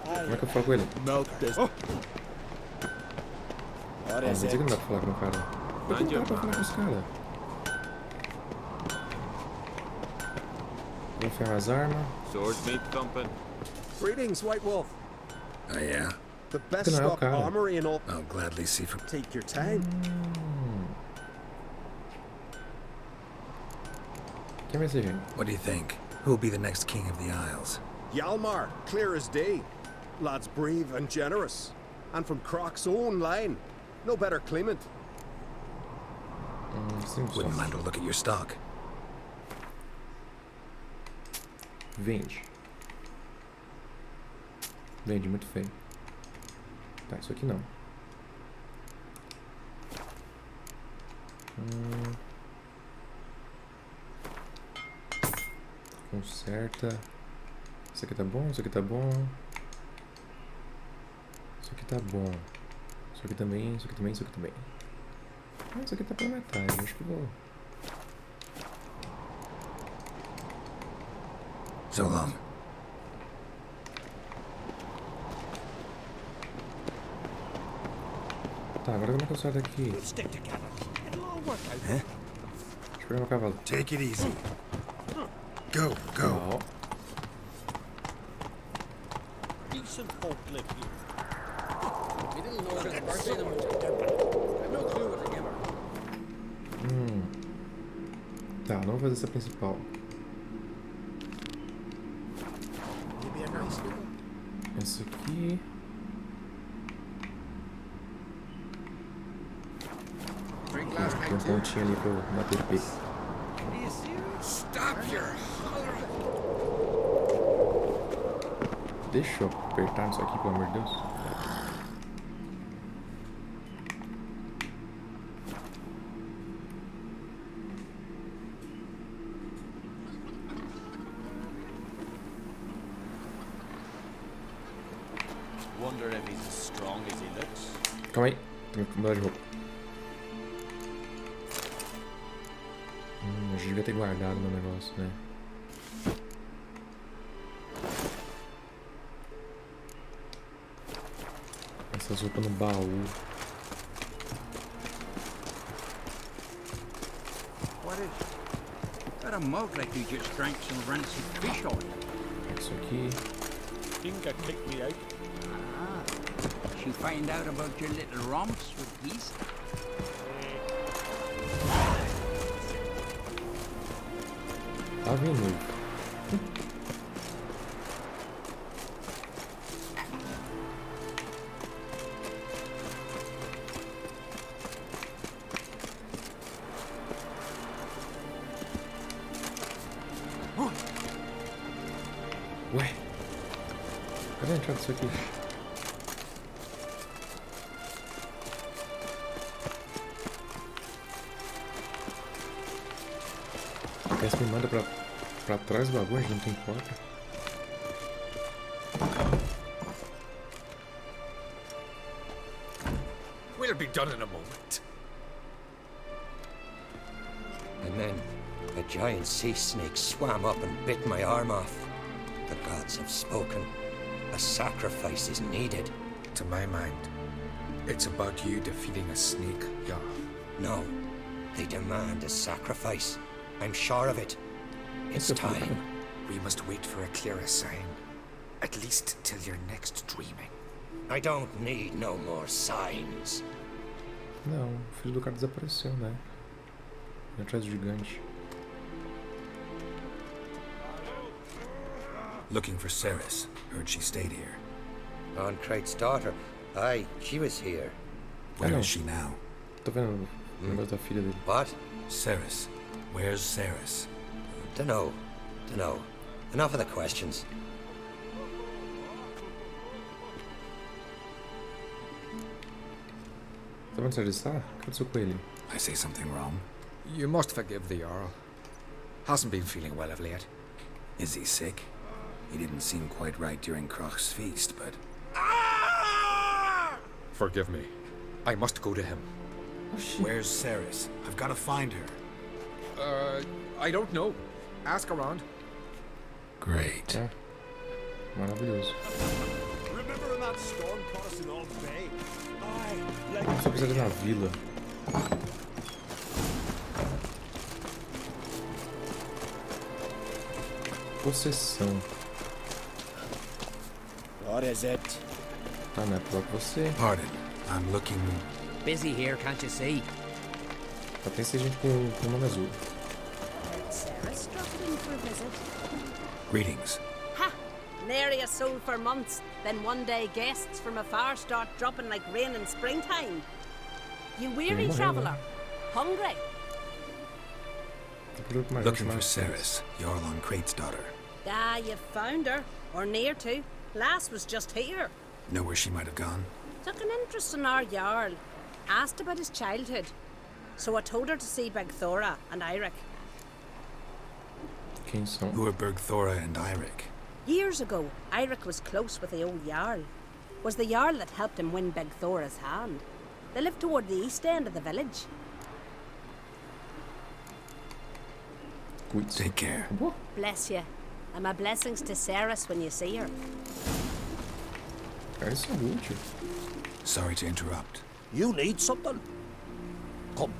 Como é que eu falo com ele? Vou dizer que não dá pra falar com o cara. Por que não dá pra falar com esse cara? Vou enfiar as armas. Swords meat thumping. Greetings, White Wolf. Oh, yeah? The best stock armory and all. I'll gladly see from... Take your time. What do you think? Who'll be the next king of the Isles? Hjalmar, clear as day. Lad's brave and generous. And from Croc's own line. No better claimant. Wouldn't mind a look at your stock. Vende. Vende muito feio. Tá, isso aqui não. Conserta. Isso aqui tá bom, isso aqui tá bom. Isso aqui tá bom. Isso aqui também, isso aqui também, isso aqui também. Ah, isso aqui tá pela metade, acho que vou. So long. Tá, agora como é que eu saio daqui? Deixa eu pegar meu cavalo. Take it easy. Go, go. Não. Decent folk live here. We didn't know the birthday the most. I have no clue what to give her. Tá, não vou fazer essa principal. Maybe a nice little. Essa aqui. Drink last Tem night too. pontinho ali pra eu bater de peito. Stop your hollering. Deixa eu apertar isso aqui, pelo amor de Deus. Wonder if he's as strong as he looks. Calma aí, tenho que mudar de roupa. Eu devia ter guardado meu negócio, né? Essas roupas no baú. What is it? Got a mug like you just drank some rancid fish oil. Isso aqui. Inga kicked me out. Ah, she find out about your little romps with geese? Tá vindo. Ué, cadê a entrada disso aqui? Essa me manda pra trás do bagulho, não tem porta. We'll be done in a moment. And then a giant sea snake swam up and bit my arm off. The gods have spoken. A sacrifice is needed. To my mind, it's about you defeating a snake, yeah. No, they demand a sacrifice. I'm sure of it. It's time. We must wait for a clearer sign. At least till your next dreaming. I don't need no more signs. Não, o filho do cara desapareceu, né? Atrás do gigante. Looking for Ceres. Heard she stayed here. On Crate's daughter. Aye, she was here. Where is she now? Tô vendo o negócio da filha dele. What? Ceres. Where's Ceres? Dunno. Enough of the questions. Tá vendo onde ele está? O que aconteceu com ele? I say something wrong? You must forgive the Jarl. Hasn't been feeling well of late. Is he sick? He didn't seem quite right during Croc's feast, but... Forgive me. I must go to him. Where's Ceres? I've got to find her. I don't know. Ask around. Great. É. Maravilhoso. Remember that storm caught us in Old Bay? Só precisa ir na vila. Possessão. What is it? Ah, não é pra você. Pardon. I'm looking... Busy here, can't you see? Só tem esse gente com nome azul. Ceres dropped in for a visit. Greetings. Ha! Nary a soul for months. Then one day guests from afar start dropping like rain in springtime. You weary traveller? Hungry? Looking for Ceres, Jarl on Crate's daughter. Ah, you found her. Or near to. Lass was just here. Know where she might have gone? Took an interest in our Jarl. Asked about his childhood. So I told her to see Bergthora and Eirik. Quem são? Who are Bergthora and Eirik? Years ago, Eirik was close with the old Jarl. Was the Jarl that helped him win Bergthora's hand. They lived toward the east end of the village. Take care. Bless you. And my blessings to Ceres when you see her. Isso é útil. Sorry to interrupt. You need something? Come,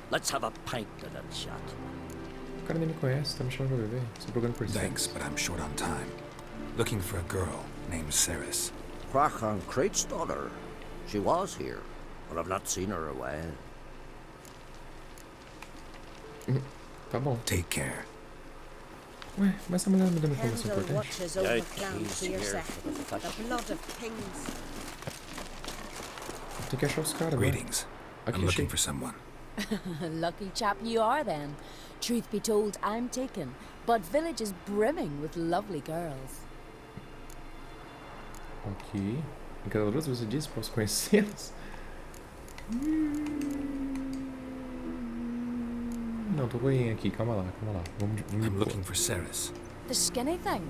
let's have a pint of that shot. O cara nem me conhece, tá me chamando pra beber. Estou procurando por Thanks, but I'm short on time. Looking for a girl named Ceres. Crach on Crate's daughter. She was here, but I've not seen her a while. Tá bom. Take care. Ué, mas essa mulher me deu uma informação importante. Watches over clans fierce. The blood of kings. Tem que achar os caras, né? Greetings. I'm looking for someone. Lucky chap you are then. Truth be told, I'm taken, but village is brimming with lovely girls. Ok. Encantadoras, você disse? Posso conhecê-las? Não, tô boinha aqui. Calma lá. Vamos I'm looking for Ceres. The skinny thing.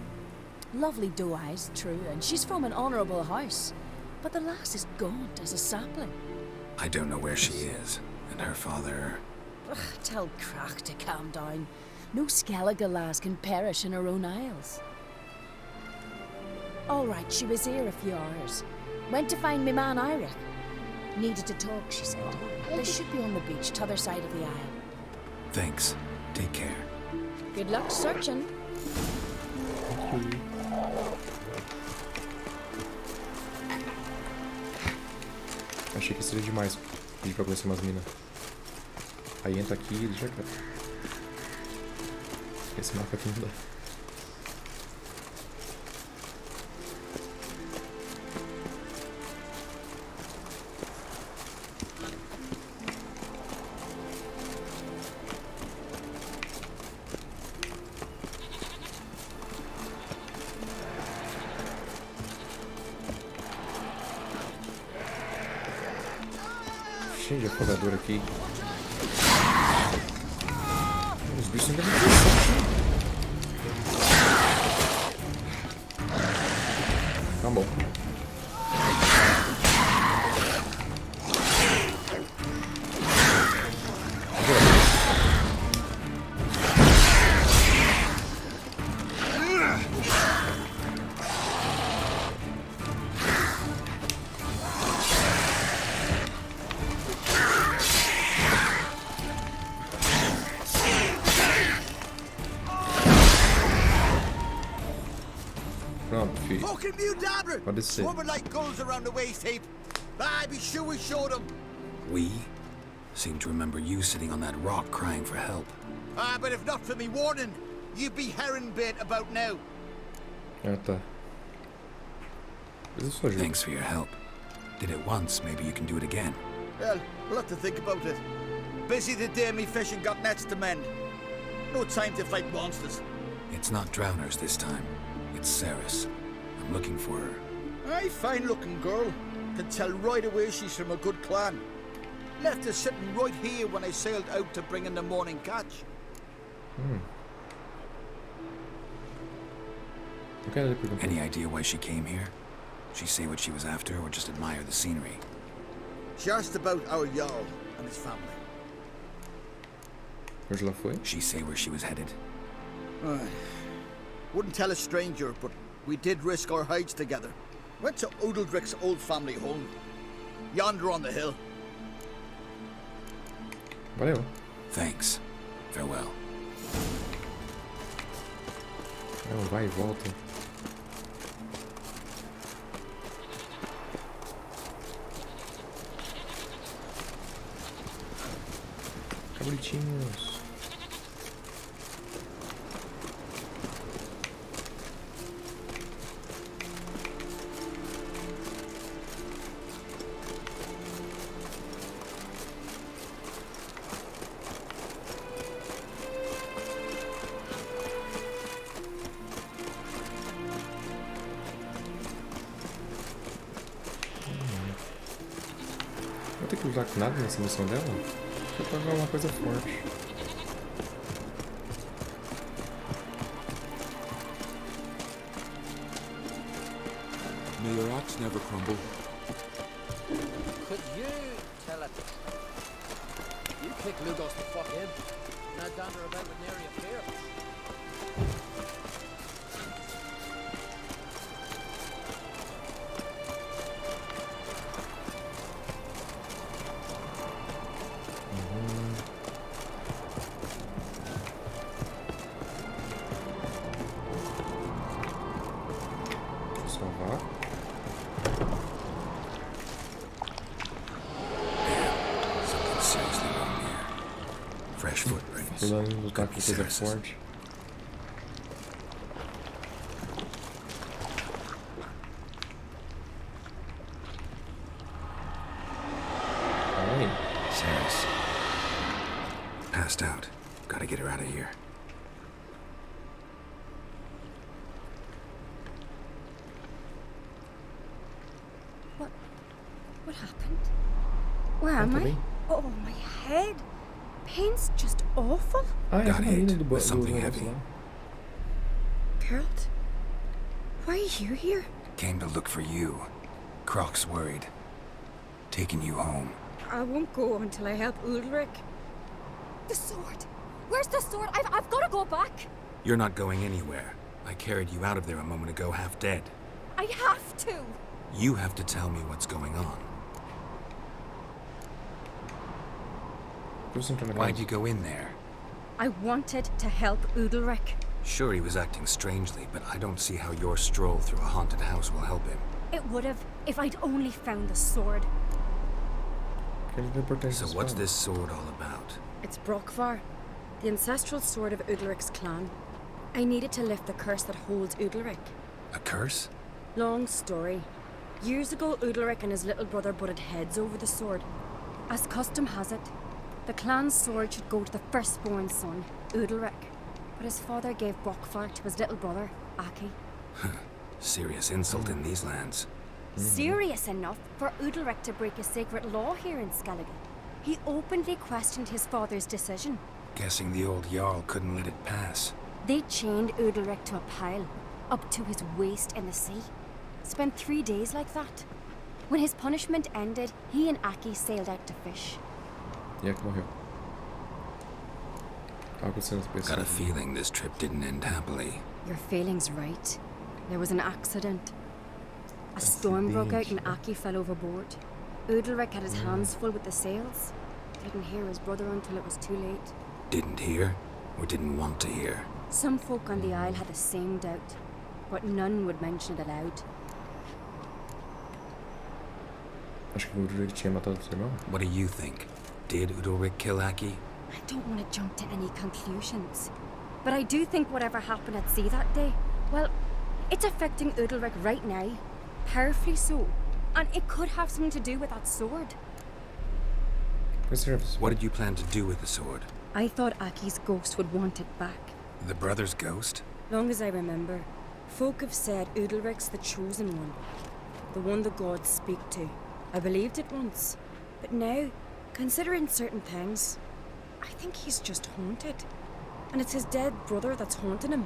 Lovely doe eyes, true, and she's from an honourable house. But the lass is gaunt as a sapling. I don't know where she is, and her father... Ugh, tell Crach to calm down. No Skellige lass can perish in her own isles. All right, she was here a few hours. Went to find me man Eirik. Needed to talk, she said. They should be on the beach, t'other side of the isle. Thanks. Take care. Good luck searching. Achei que seria demais pedir pra conhecer umas minas. Aí entra aqui e deixa cá. Esse mapa aqui não dá. Cheio de afogador aqui. Os bichos ainda não tá bom. Pronto, filho. Fucking mute dabbler! Pode ser. Swarming like gulls around the waist heap. I be sure we showed them. We? Seem to remember you sitting on that rock crying for help. But if not for me warning, you'd be herring bait about now. Ah, tá. Isso ajuda. Thanks for your help. Did it once, maybe you can do it again. Well, we'll have to think about it. Busy today, me fishing got nets to mend. No time to fight monsters. It's not drowners this time. It's Ceres. I'm looking for her. Aye, fine-looking girl. Can tell right away she's from a good clan. Left her sitting right here when I sailed out to bring in the morning catch. Any idea why she came here? She say what she was after, or just admire the scenery? She asked about our Jarl and his family. Where's ela foi? She say where she was headed? Wouldn't tell a stranger, but we did risk our hides together. Went to Udaldric's old family home. Yonder on the hill. Valeu. Thanks. Farewell. É um vai e volta. Cabritinhos. Vou ter que usar nada nessa missão dela? Vou pegar uma coisa forte. May your axe never crumble. Could you tell it? You kick Lugos the fuck in. Now dander about with nary a fear. Salvar. Something seriously wrong here. Fresh footprints. Fulano lutar Could com be coisa Ceres's. forte. Ai. Ceres. Passed out. Gotta get her out of here. What happened? Where am I? Oh, my head. Pain's just awful. Got hit with something heavy. Geralt, why are you here? Came to look for you. Croc's worried. Taking you home. I won't go until I help Ulrich. The sword! Where's the sword? I've got to go back! You're not going anywhere. I carried you out of there a moment ago, half dead. I have to! You have to tell me what's going on. Why'd you go in there? I wanted to help Udalric. Sure, he was acting strangely, but I don't see how your stroll through a haunted house will help him. It would have if I'd only found the sword. So what's this sword all about? It's Brokvar, the ancestral sword of Udalric's clan. I needed to lift the curse that holds Udalric. A curse? Long story. Years ago, Udalric and his little brother butted heads over the sword. As custom has it, the clan's sword should go to the firstborn son, Udalric. But his father gave Brokvar to his little brother, Aki. Serious insult in these lands. Serious enough for Udalric to break a sacred law here in Skellige. He openly questioned his father's decision. Guessing the old Jarl couldn't let it pass. They chained Udalric to a pile, up to his waist in the sea. Spent 3 days like that. When his punishment ended, he and Aki sailed out to fish. E Aki morreu. Got a feeling this trip didn't end happily. Your feeling's right. There was an accident. A storm broke out and Aki fell overboard. Udalric had his hands full with the sails. Didn't hear his brother until it was too late. Didn't hear? Or didn't want to hear? Some folk on the Isle had the same doubt. but none would mention it aloud. Acho que o Udalric tinha matado seu irmão. What do you think? Did Udalric kill Aki? I don't want to jump to any conclusions, but I do think whatever happened at sea that day, well, it's affecting Udalric right now, powerfully so, and it could have something to do with that sword. What did you plan to do with the sword? I thought Aki's ghost would want it back. The brother's ghost? Long as I remember, folk have said Udalric's the chosen one, the one the gods speak to. I believed it once, but now, considering certain things, I think he's just haunted. And it's his dead brother that's haunting him.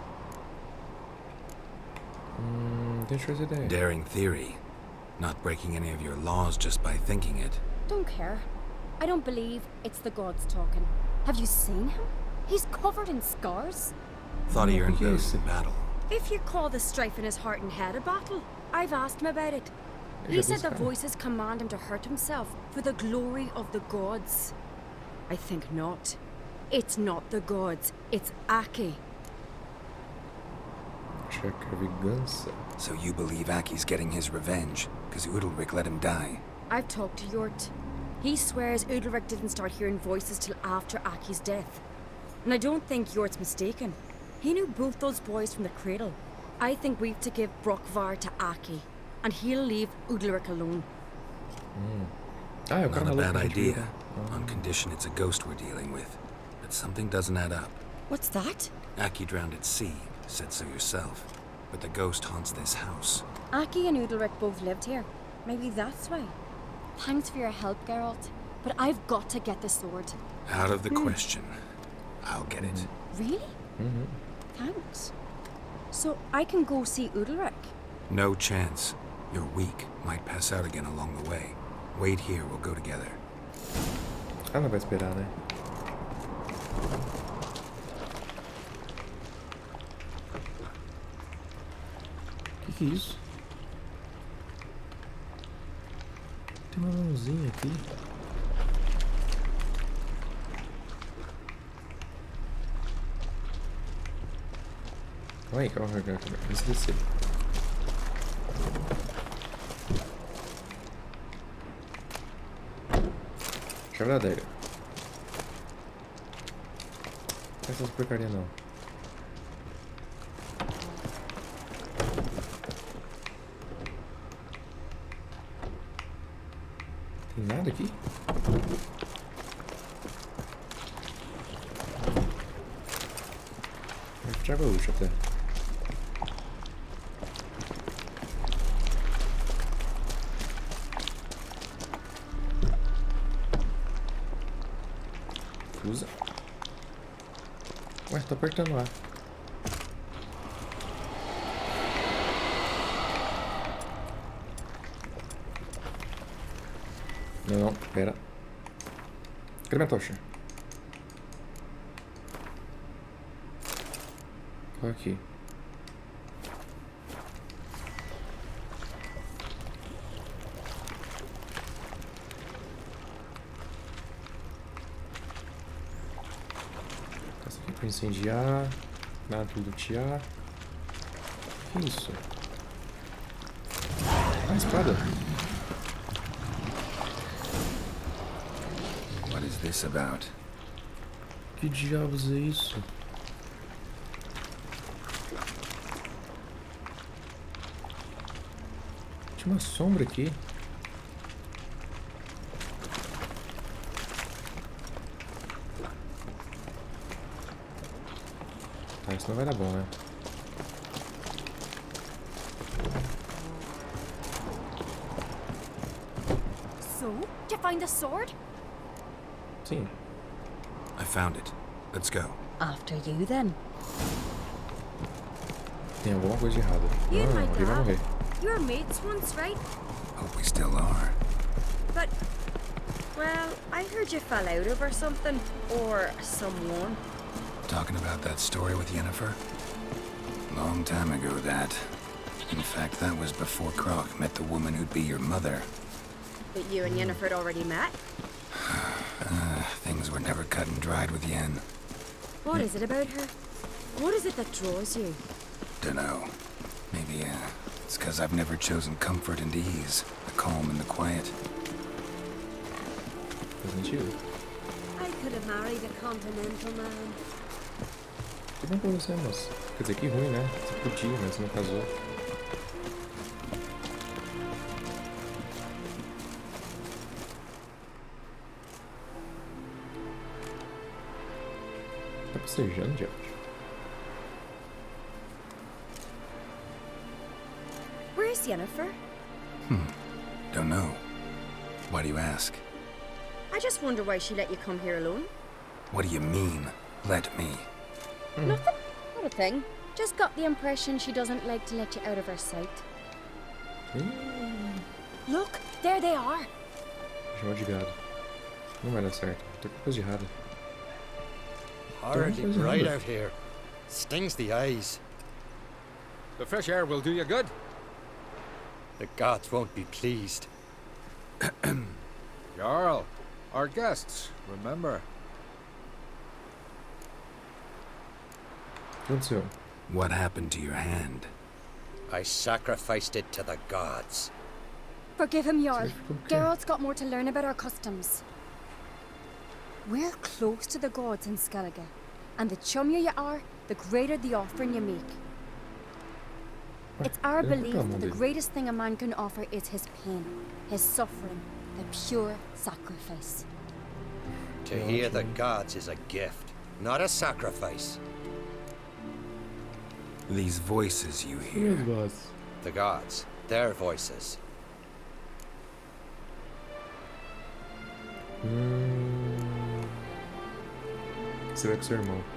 Daring theory. Not breaking any of your laws just by thinking it. Don't care. I don't believe it's the gods talking. Have you seen him? He's covered in scars. Thought he earned those in battle. If you call the strife in his heart and head a battle, I've asked him about it. He said the voices command him to hurt himself for the glory of the gods. I think not. It's not the gods, it's Aki. Check vingança. So you believe Aki's getting his revenge, because Udalric let him die? I've talked to Yort. He swears Udalric didn't start hearing voices till after Aki's death. And I don't think Yort's mistaken. He knew both those boys from the cradle. I think we've to give Brokvar to Aki, and he'll leave Udalric alone. Not a bad idea, on condition it's a ghost we're dealing with. But something doesn't add up. What's that? Aki drowned at sea, said so yourself. But the ghost haunts this house. Aki and Udalric both lived here. Maybe that's why. Thanks for your help, Geralt. But I've got to get the sword. Out of the question. I'll get it. Really? Thanks. So I can go see Udalric? No chance. You're weak. Might pass out again along the way. Wait here, we'll go together. Ela vai esperar, né? Que é isso? Tem uma mãozinha aqui. Calma aí, calma. Deixa eu descer. Chave da adega. Essas porcaria não. Tem nada aqui? Já gaúcho até. Usa. Ué, tô apertando lá. Não, pera. Cadê minha tocha? Qual é aqui? Essa aqui é pra incendiar. Nada pra lutear. O que é isso? Ah, espada. What is this about? Que diabos é isso? Tinha uma sombra aqui. Tá, isso não vai dar bom, né? So, did you find the sword? Sim. I found it. Let's go. After you, then. Tem alguma coisa de errada. You and my Alguém vai dad. morrer. You were mates once, right? Hope we still are. But, well, I heard you fell out over something. Or someone. Talking about that story with Yennefer? Long time ago, that. In fact, that was before Croc met the woman who'd be your mother. But you and Yennefer had already met? Things were never cut and dried with Yen. What is it about her? What is it that draws you? Dunno. Maybe, it's because I've never chosen comfort and ease, the calm and the quiet. Faz sentido. I could have married a continental man. Que bom pra você, moça. Quer dizer, que ruim, né? Você podia, mas não casou. Tá bocejando, George? Where's Yennefer? Don't know. Why do you ask? I just wonder why she let you come here alone. What do you mean, let me? Nothing. Not a thing. Just got the impression she doesn't like to let you out of her sight. Look, there they are. Chamou de gado. Não vai dar certo. Tô com coisa de errada. Horribly bright out here. Stings the eyes. The fresh air will do you good. The gods won't be pleased. Jarl, our guests, remember. What happened to your hand? I sacrificed it to the gods. Forgive him, Jarl. Geralt's got more to learn about our customs. We're close to the gods in Skellige, and the chummier you are, the greater the offering you make. It's our belief that the greatest thing a man can offer is his pain, his suffering, the pure sacrifice. To hear the gods is a gift, not a sacrifice. These voices you hear. The gods, their voices.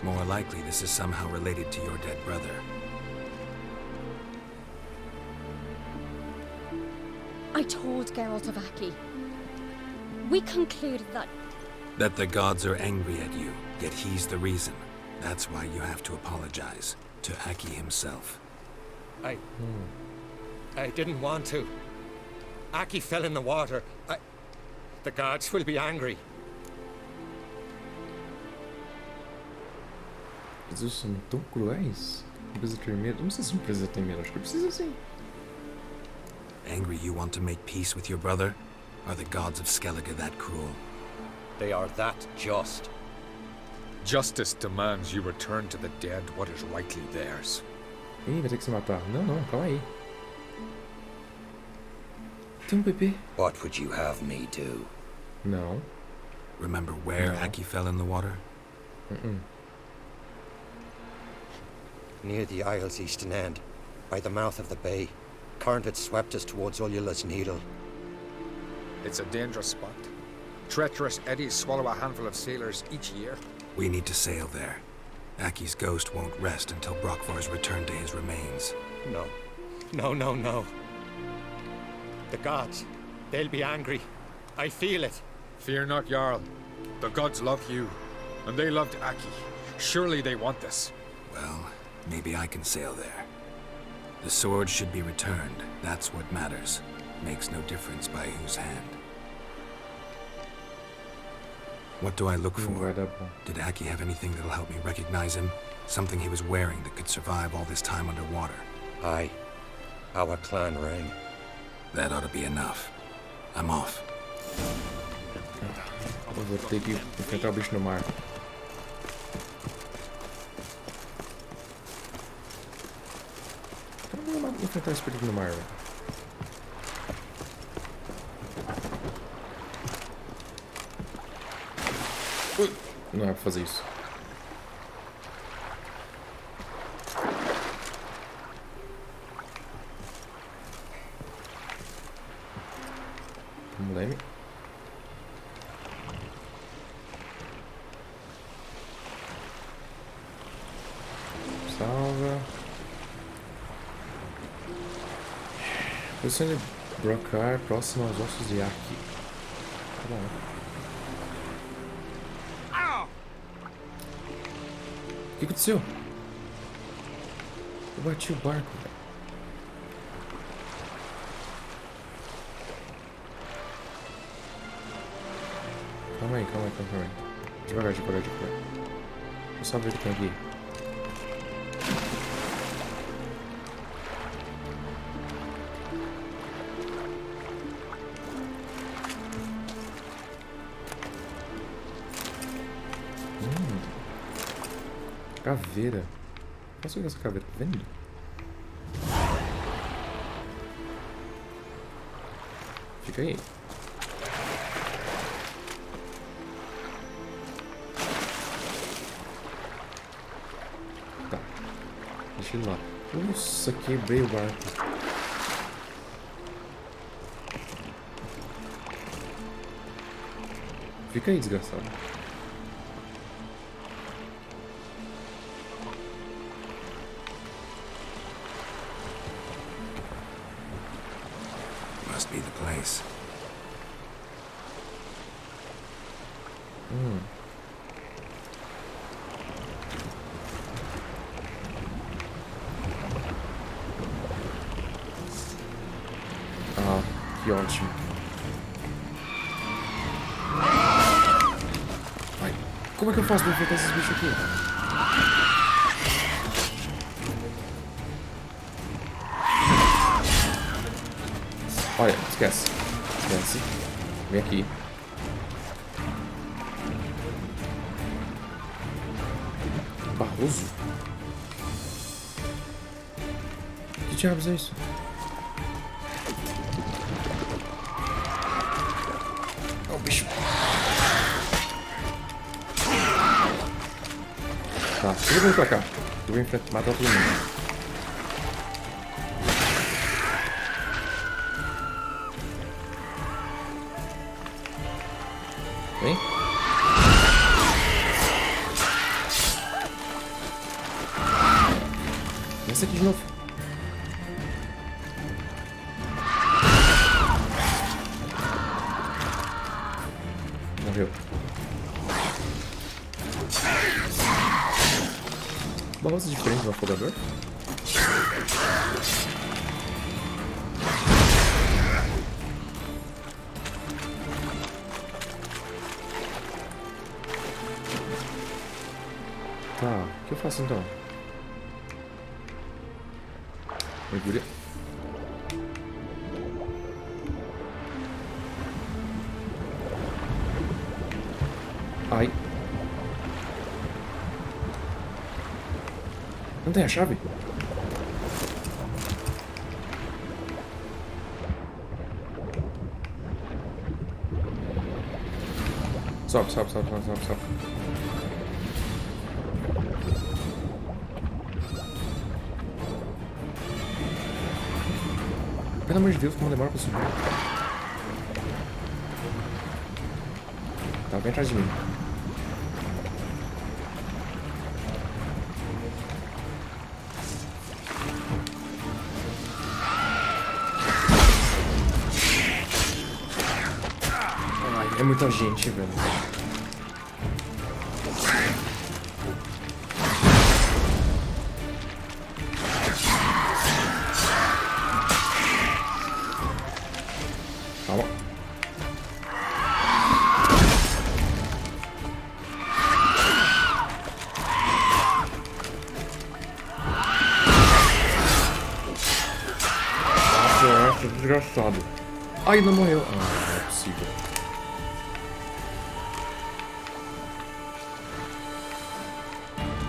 More likely this is somehow related to your dead brother. I told Geralt of Aki. We concluded that... That the gods are angry at you, yet he's the reason. That's why you have to apologize to Aki himself. I didn't want to. Aki fell in the water. The gods will be angry. Eles são tão cruéis? Não precisa ter medo? Não sei se não precisa ter medo, acho que precisa sim. Angry you want to make peace with your brother? Are the gods of Skellige that cruel? They are that just. Justice demands you return to the dead what is rightly theirs. Ih, vai ter que se matar. Não, calma aí. Tem bebê. What would you have me do? No. Remember where Aki fell in the water? Near the Isle's eastern end, by the mouth of the bay. Current had swept us towards Ullula's Needle. It's a dangerous spot. Treacherous eddies swallow a handful of sailors each year. We need to sail there. Aki's ghost won't rest until Brokvar's returned to his remains. No. The gods, they'll be angry. I feel it. Fear not, Jarl. The gods love you, and they loved Aki. Surely they want this. Well, maybe I can sail there. The sword should be returned. That's what matters. Makes no difference by whose hand. What do I look for? Did Aki have anything that'll help me recognize him? Something he was wearing that could survive all this time underwater? Aye. Our clan ring. That ought to be enough. I'm off. Eu vou ter que enfrentar o bicho no mar. Eu não vou enfrentar esse perigo no mar, velho. Não é pra fazer isso. Vamos lá, salva. Posição de Brokvar próximo aos ossos de Aki. Tá bom. O que aconteceu? Eu bati o barco, velho. Calma aí. Devagar. Vou só ver o que tem aqui. Caveira. Posso pegar essa caveira? Tá vendo? Fica aí. Tá. Deixa ele lá. Nossa, quebrei o barco. Fica aí, desgraçado. Must be the place. Ah, que ótimo. Ai, como é que eu faço pra enfrentar esses bichos aqui? Olha, esquece. Esquece. Vem aqui. Barroso? Que diabos é isso? Oh, bicho. Tá, tudo bem pra cá. Eu vou enfrentar, matar todo mundo. Vem. Esse aqui de novo. Morreu. Balança diferente do afogador? Tá, o que eu faço então? Mergulha. Ai. Não tem a chave? Sobe, sobe, sobe, sobe, sobe, sobe. Pelo amor de Deus, como demora pra subir. Tá, vem atrás de mim. Ai, é muita gente, velho. Calma. Nossa, desgraçado. Ai, não morreu. Ah, não é possível.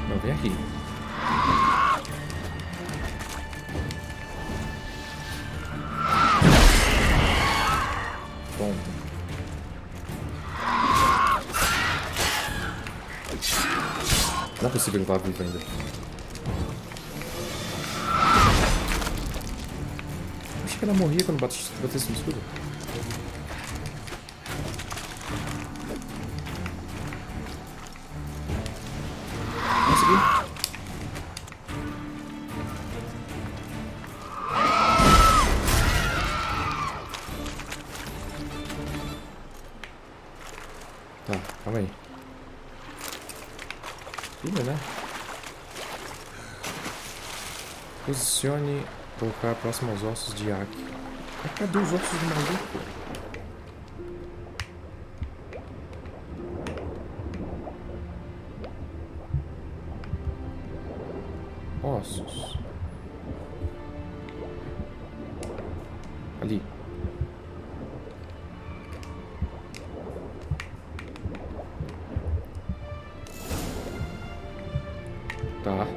Não, vem aqui. Bom. Não é possível que eu tava vivo ainda. Acho que ela morria quando batesse no escudo. Consegui. Tá, calma aí. Tudo, né? Posicione colocar próximo aos ossos de Aki. Cadê os ossos do maluco? Ossos. Ali.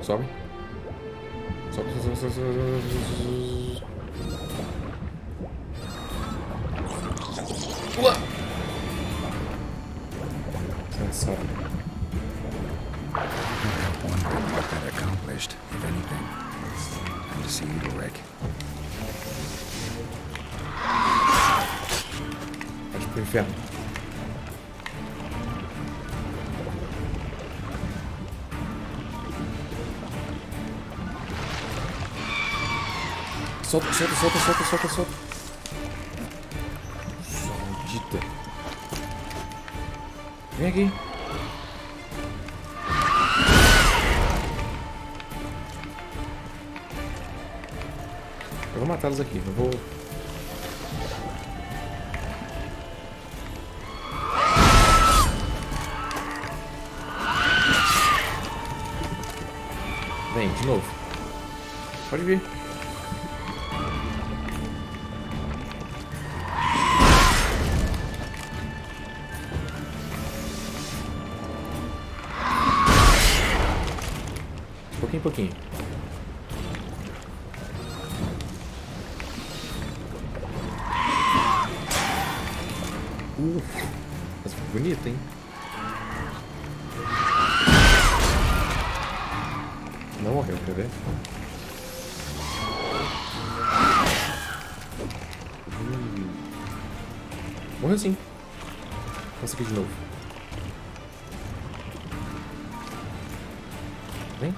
Sobe. Sobe. Pula! Cansado. Wondering what that accomplished, if anything. Time to see you, Rick. Pode ir pro inferno. Solta. Maldita. Vem aqui. Eu vou matá-los aqui, não vou... Vem, de novo. Pode vir. Pouquinho. Mas ficou bonito, hein? Não morreu, quer ver? Morreu sim. Vamos aqui de novo. Vem.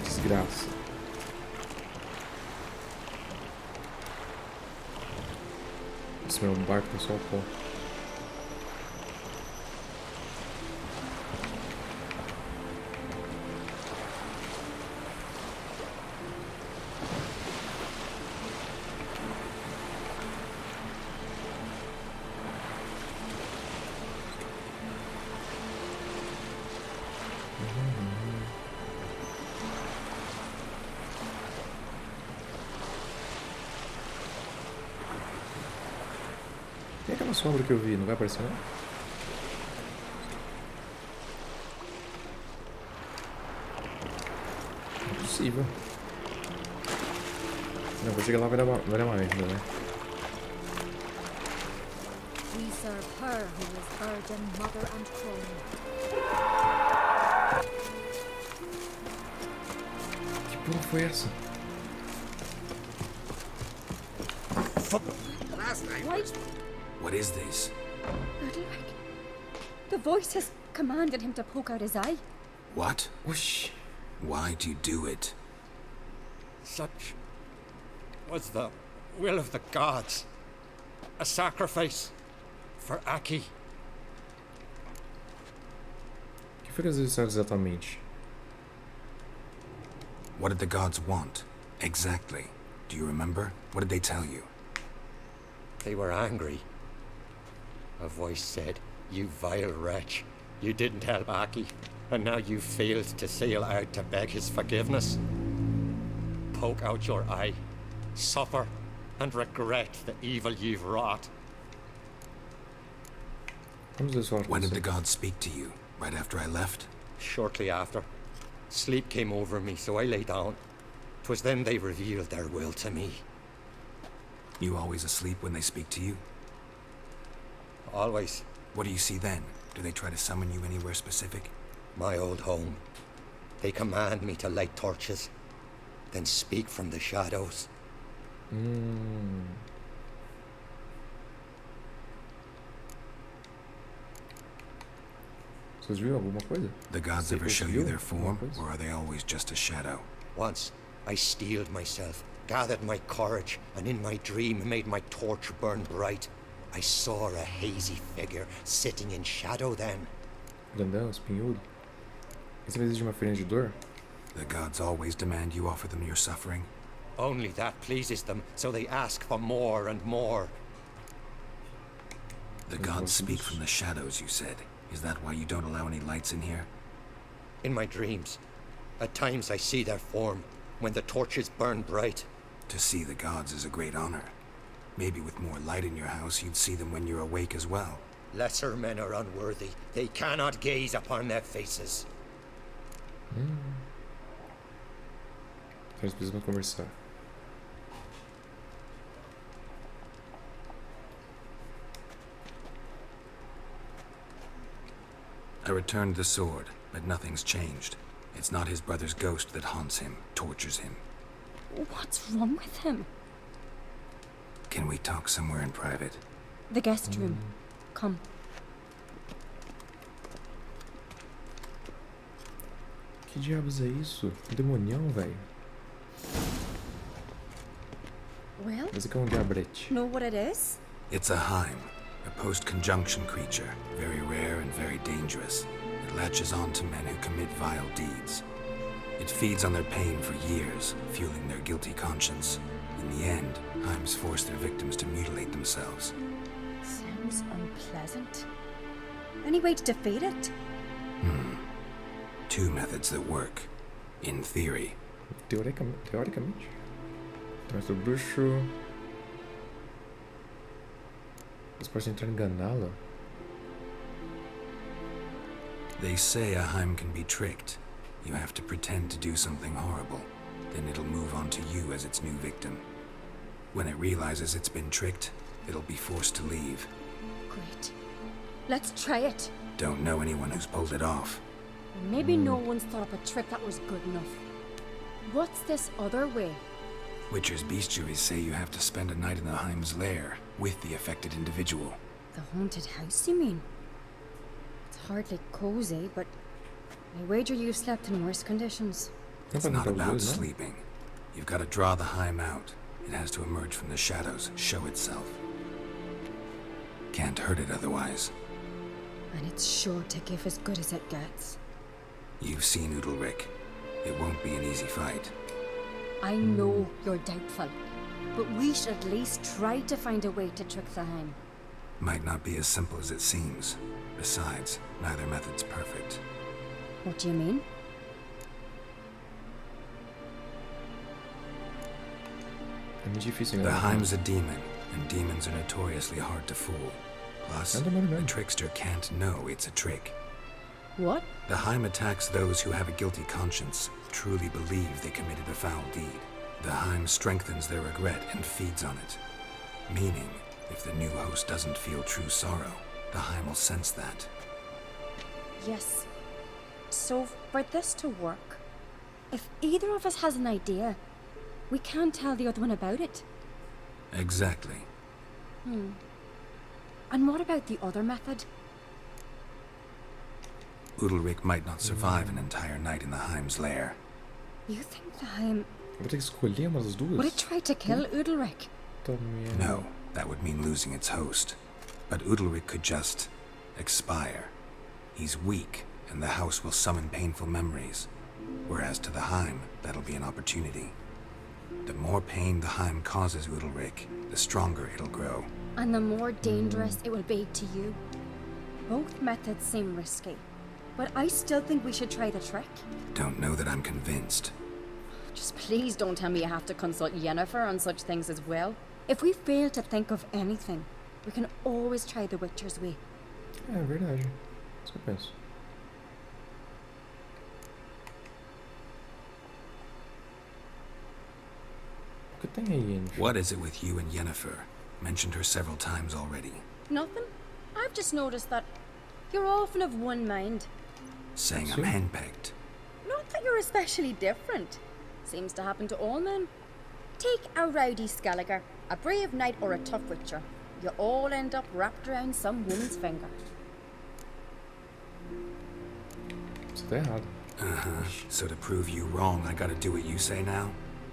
Desgraça. Esse meu barco tá só o pó. Tem aquela sombra que eu vi, não vai aparecer não? Não é possível. Não, vou chegar lá, vai dar mais ainda, né? We serve her who is virgin, mother and queen. Que porra foi essa? What is this? Good luck. The voice has commanded him to poke out his eye. What? Whoosh. Why do you do it? Such was the will of the gods. A sacrifice for Aki. O que foi que eles disseram exatamente? What did the gods want? Exactly. Do you remember? What did they tell you? They were angry. A voice said, "You vile wretch. You didn't help Aki, and now you failed to sail out to beg his forgiveness. Poke out your eye, suffer, and regret the evil you've wrought." When did the gods speak to you? Right after I left? Shortly after. Sleep came over me, so I lay down. 'Twas then they revealed their will to me. You always asleep when they speak to you? Always. What do you see then? Do they try to summon you anywhere specific? My old home. They command me to light torches, then speak from the shadows. Vocês viram alguma coisa? The gods ever show you their form, or are they always just a shadow? Once, I steeled myself, gathered my courage, and in my dream made my torch burn bright. I saw a hazy figure sitting in shadow then. Grandão, espinhudo. Esse vez de uma feirinha de dor? The gods always demand you offer them your suffering? Only that pleases them, so they ask for more and more. The gods speak from the shadows, you said. Is that why you don't allow any lights in here? In my dreams. At times I see their form, when the torches burn bright. To see the gods is a great honor. Maybe with more light in your house, you'd see them when you're awake as well. Lesser men are unworthy. They cannot gaze upon their faces. Nós precisamos conversar. I returned the sword, but nothing's changed. It's not his brother's ghost that haunts him, tortures him. What's wrong with him? Can we talk somewhere in private? The guest room. Come. Que diabos é isso? Um demonião, velho. Well, Esse aqui é um diabrete. know what it is? It's a Heim, a post-conjunction creature, very rare and very dangerous. It latches on to men who commit vile deeds. It feeds on their pain for years, fueling their guilty conscience. In the end, Heims force their victims to mutilate themselves. Sounds unpleasant. Any way to defeat it? Two methods that work. In theory. Teoricamente. Mas o bruxo... Você pode tentar enganá-la? They say a Heim can be tricked. You have to pretend to do something horrible. Then it'll move on to you as its new victim. When it realizes it's been tricked, it'll be forced to leave. Great. Let's try it. Don't know anyone who's pulled it off. Maybe no one's thought up a trick that was good enough. What's this other way? Witcher's bestiaries say you have to spend a night in the Heim's lair with the affected individual. The haunted house, you mean? It's hardly cozy, but I wager you've slept in worse conditions. It's not about sleeping. You've got to draw the Heim out. It has to emerge from the shadows, show itself. Can't hurt it otherwise. And it's sure to give as good as it gets. You've seen Udalric. It won't be an easy fight. I know you're doubtful, but we should at least try to find a way to trick the Heim. Might not be as simple as it seems. Besides, neither method's perfect. What do you mean? The Heim's a demon, and demons are notoriously hard to fool. Plus, the trickster can't know it's a trick. What? The Heim attacks those who have a guilty conscience, truly believe they committed a foul deed. The Heim strengthens their regret and feeds on it. Meaning, if the new host doesn't feel true sorrow, the Heim will sense that. Yes. So, for this to work, if either of us has an idea, we can't tell the other one about it. Exactly. And what about the other method? Udalric might not survive an entire night in the Heim's lair. You think the Heim... Vou ter que escolher uma das duas? Would it try to kill Udalric? No, that would mean losing its host. But Udalric could just... expire. He's weak, and the house will summon painful memories. Whereas to the Heim, that'll be an opportunity. The more pain the Heim causes Udalric, the stronger it'll grow. And the more dangerous it will be to you. Both methods seem risky, but I still think we should try the trick. Don't know that I'm convinced. Just please don't tell me you have to consult Yennefer on such things as well. If we fail to think of anything, we can always try the Witcher's way. É verdade. Isso que eu penso. O que tem aí, Yennefer? What is it with you and Yennefer? Mentioned her several times already. Nothing. I've just noticed that you're often of one mind. Saying I'm henpecked. Not that you're especially different. Seems to happen to all men. Take a rowdy Skelliger, a brave knight or a tough witcher. You all end up wrapped around some woman's finger. Isso tá errado. So to prove you wrong, I gotta do what you say now?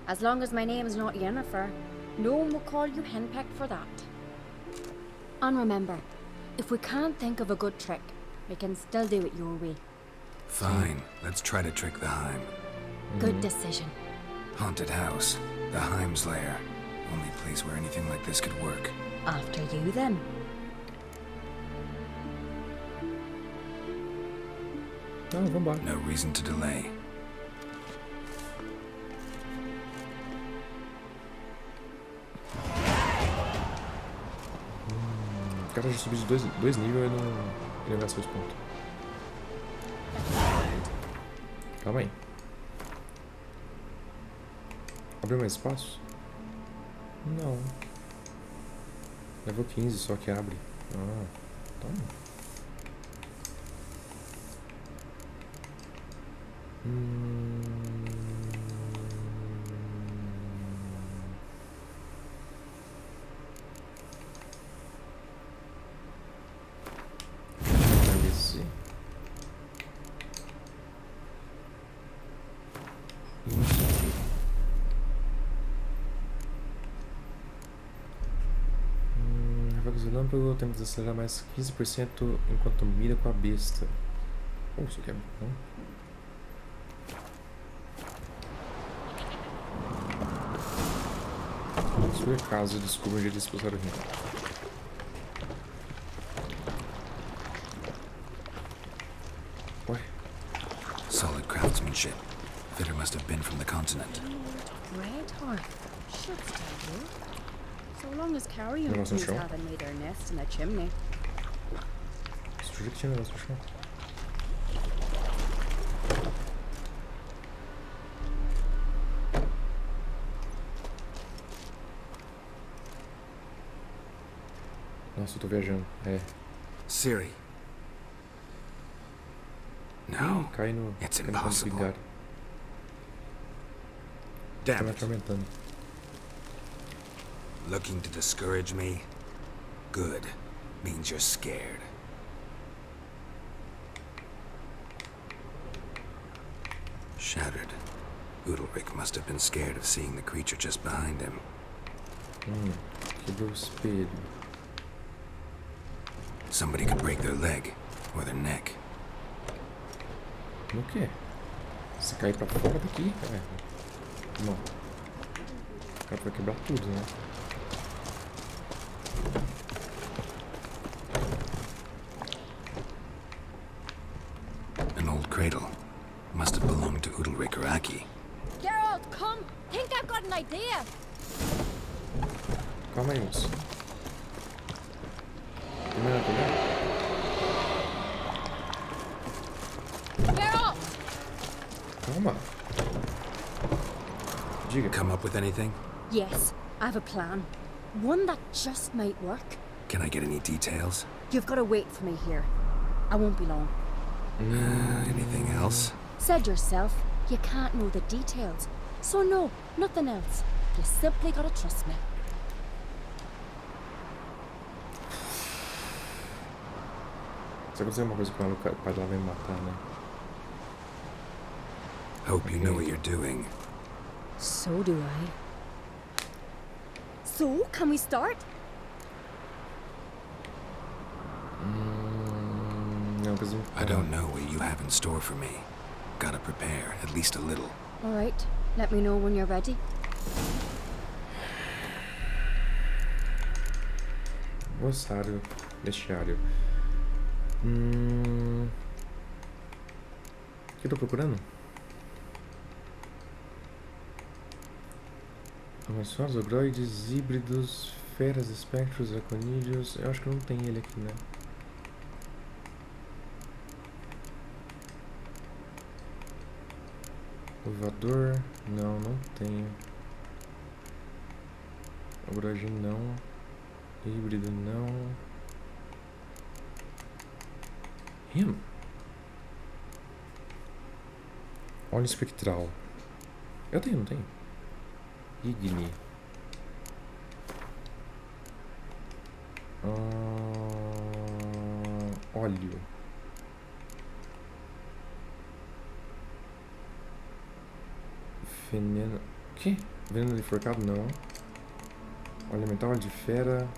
As long as my name's not Yennefer, no one will call you henpecked for that. And remember, if we can't think of a good trick, we can still do it your way. Fine, let's try to trick the Heim. Good decision. Haunted house, the Heim's lair. Only place where anything like this could work. After you, then. No reason to delay. caras já subiu de dois níveis e não gastou os pontos. Calma aí. Abriu mais espaço? Não. Levou 15 só que abre. Ah, então. Relâmpago tem que desacelerar mais 15% enquanto mira com a besta. Isso aqui é bom. Se por acaso eu descubro um jeito de expulsar o rim. Ué? Solid craftsmanship. Fitter must have been from the continent. Red heart. Should tell you. So long as carrion trees haven't made their nest in a chimney. Juro que tinha negócio no chão. Nossa, eu tô viajando. É. Siri. No, cai no. It's impossible. Tá me atormentando. Looking to discourage me? Good. Means you're scared. Shattered. Udalric must have been scared of seeing the creature just behind him. Quebrou o espelho. Somebody could break their leg or their neck. No quê? Se cair pra fora daqui? É. Não. O cara vai quebrar tudo, né? An old cradle. Must have belonged to Udalric or Aki. Geralt, come! Think I've got an idea! Calma aí, moço. Primeiro lugar. Geralt! Calma. Diga. Come up with anything? Yes, I have a plan. One that just might work. Can I get any details? You've got to wait for me here. I won't be long. Anything else? Said yourself, you can't know the details. So no, nothing else. You simply gotta trust me. Se acontecer alguma coisa com ela, o pai dela vai me matar, né? Hope you know what you're doing. So do I. So, can we start? I don't know what you have in store for me. Gotta prepare, at least a little. Alright, let me know when you're ready. Glossário, bestiário. O que eu tô procurando? Amaldiçoados, ogroides, híbridos, feras, espectros, draconídeos. Eu acho que não tem ele aqui, né? Voador, não, não tenho. Ogroide não. Híbrido não. Olho espectral. Eu tenho, não tenho? Igni. Óleo. Veneno. O quê? Veneno de enforcado? Não. Óleo elemental, óleo de fera.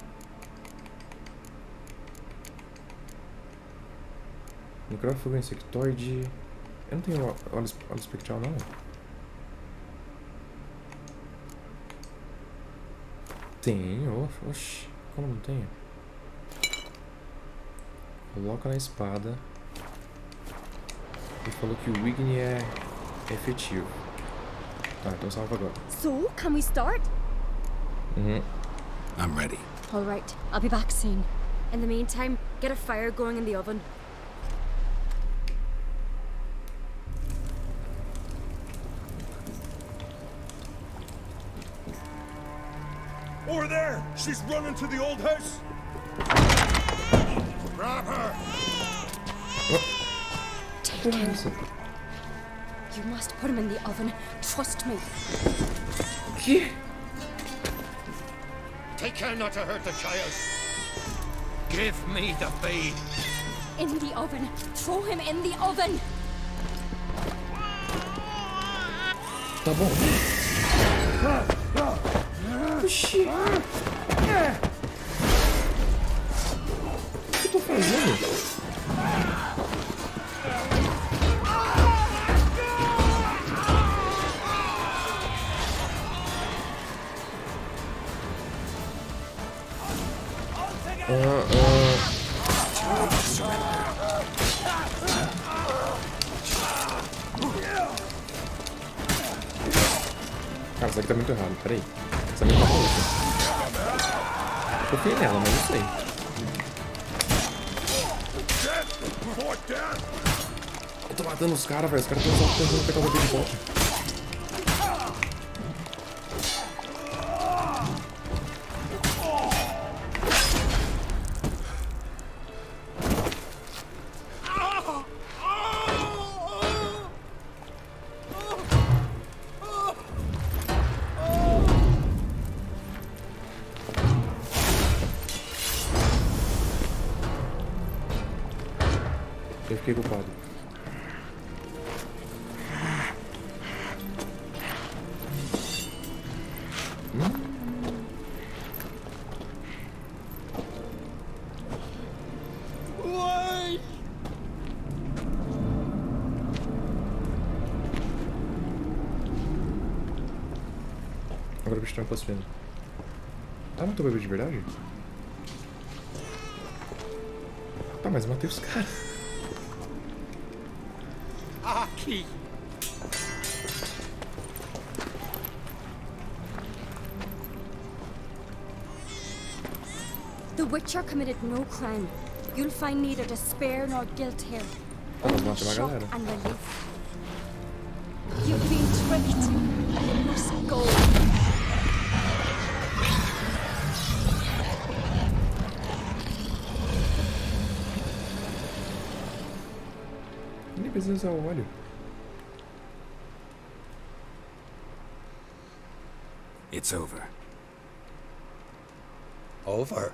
Micrófago, insectoide. Eu não tenho óleo espectral, não. Tenho. Oxi. Como não tenho? Coloca na espada. Ele falou que o Igni é efetivo. Tá, então salva agora. So, can we start? I'm ready. All right, I'll be back soon. In the meantime, get a fire going in the oven. Over there! She's running to the old house! Grab her! Take him. You must put him in the oven. Trust me. Take care not to hurt the child. Give me the babe. In the oven. Throw him in the oven. Tá bom. Oxi. O que eu tô fazendo? Cara, isso aqui tá muito errado, peraí. Essa minha tá maluca. Confiei nela, mas não sei. Eu tô matando os caras, velho. Os caras estão tentando pegar o bebê de volta. Eu fiquei culpado. Agora o bicho tá me possuindo. Ah, matou o bebê de verdade? Tá, mas eu matei os caras. Aqui. The Witcher committed no crime. You'll find neither despair nor guilt here. Only shock and relief. You've been tricked. You must go. Nem precisa usar o óleo. It's over. Over?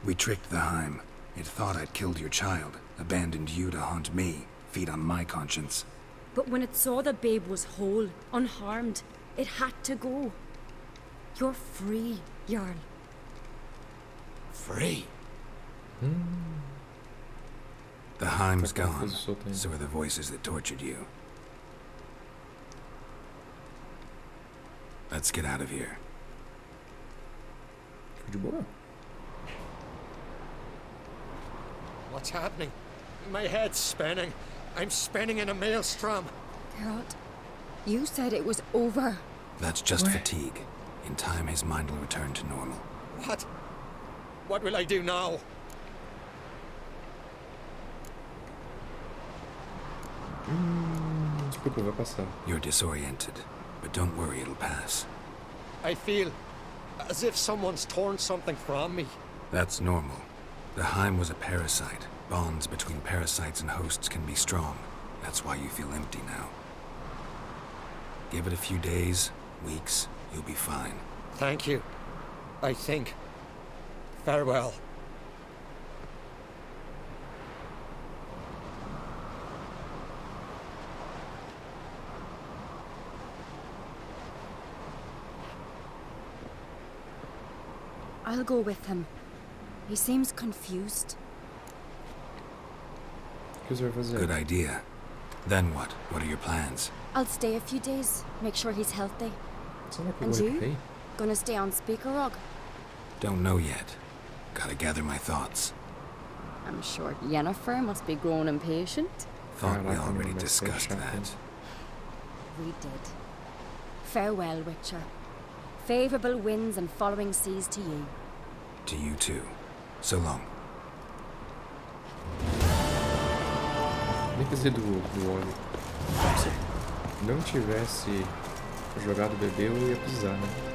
We tricked the Heim. It thought I'd killed your child, abandoned you to haunt me, feed on my conscience. But when it saw the babe was whole, unharmed, it had to go. You're free, Jarl. Free? The Heim's gone, so are the voices that tortured you. Let's get out of here. De boa. What's happening? My head's spinning. I'm spinning in a maelstrom. Geralt, you said it was over. That's just fatigue. In time, his mind will return to normal. What? What will I do now? Vai passar. You're disoriented, but don't worry, it'll pass. I feel as if someone's torn something from me. That's normal. The Heim was a parasite. Bonds between parasites and hosts can be strong. That's why you feel empty now. Give it a few days, weeks, you'll be fine. Thank you. I think. Farewell. I'll go with him. He seems confused. Good idea. Then what? What are your plans? I'll stay a few days, make sure he's healthy. And you? Gonna stay on Speaker Rog? Don't know yet. Gotta gather my thoughts. I'm sure Yennefer must be growing impatient. Thought we already discussed that. We did. Farewell, Witcher. Favorable winds and following seas to you. To you too. So long. Nem precisei do óleo. Se não tivesse jogado o bebê, eu ia precisar, né?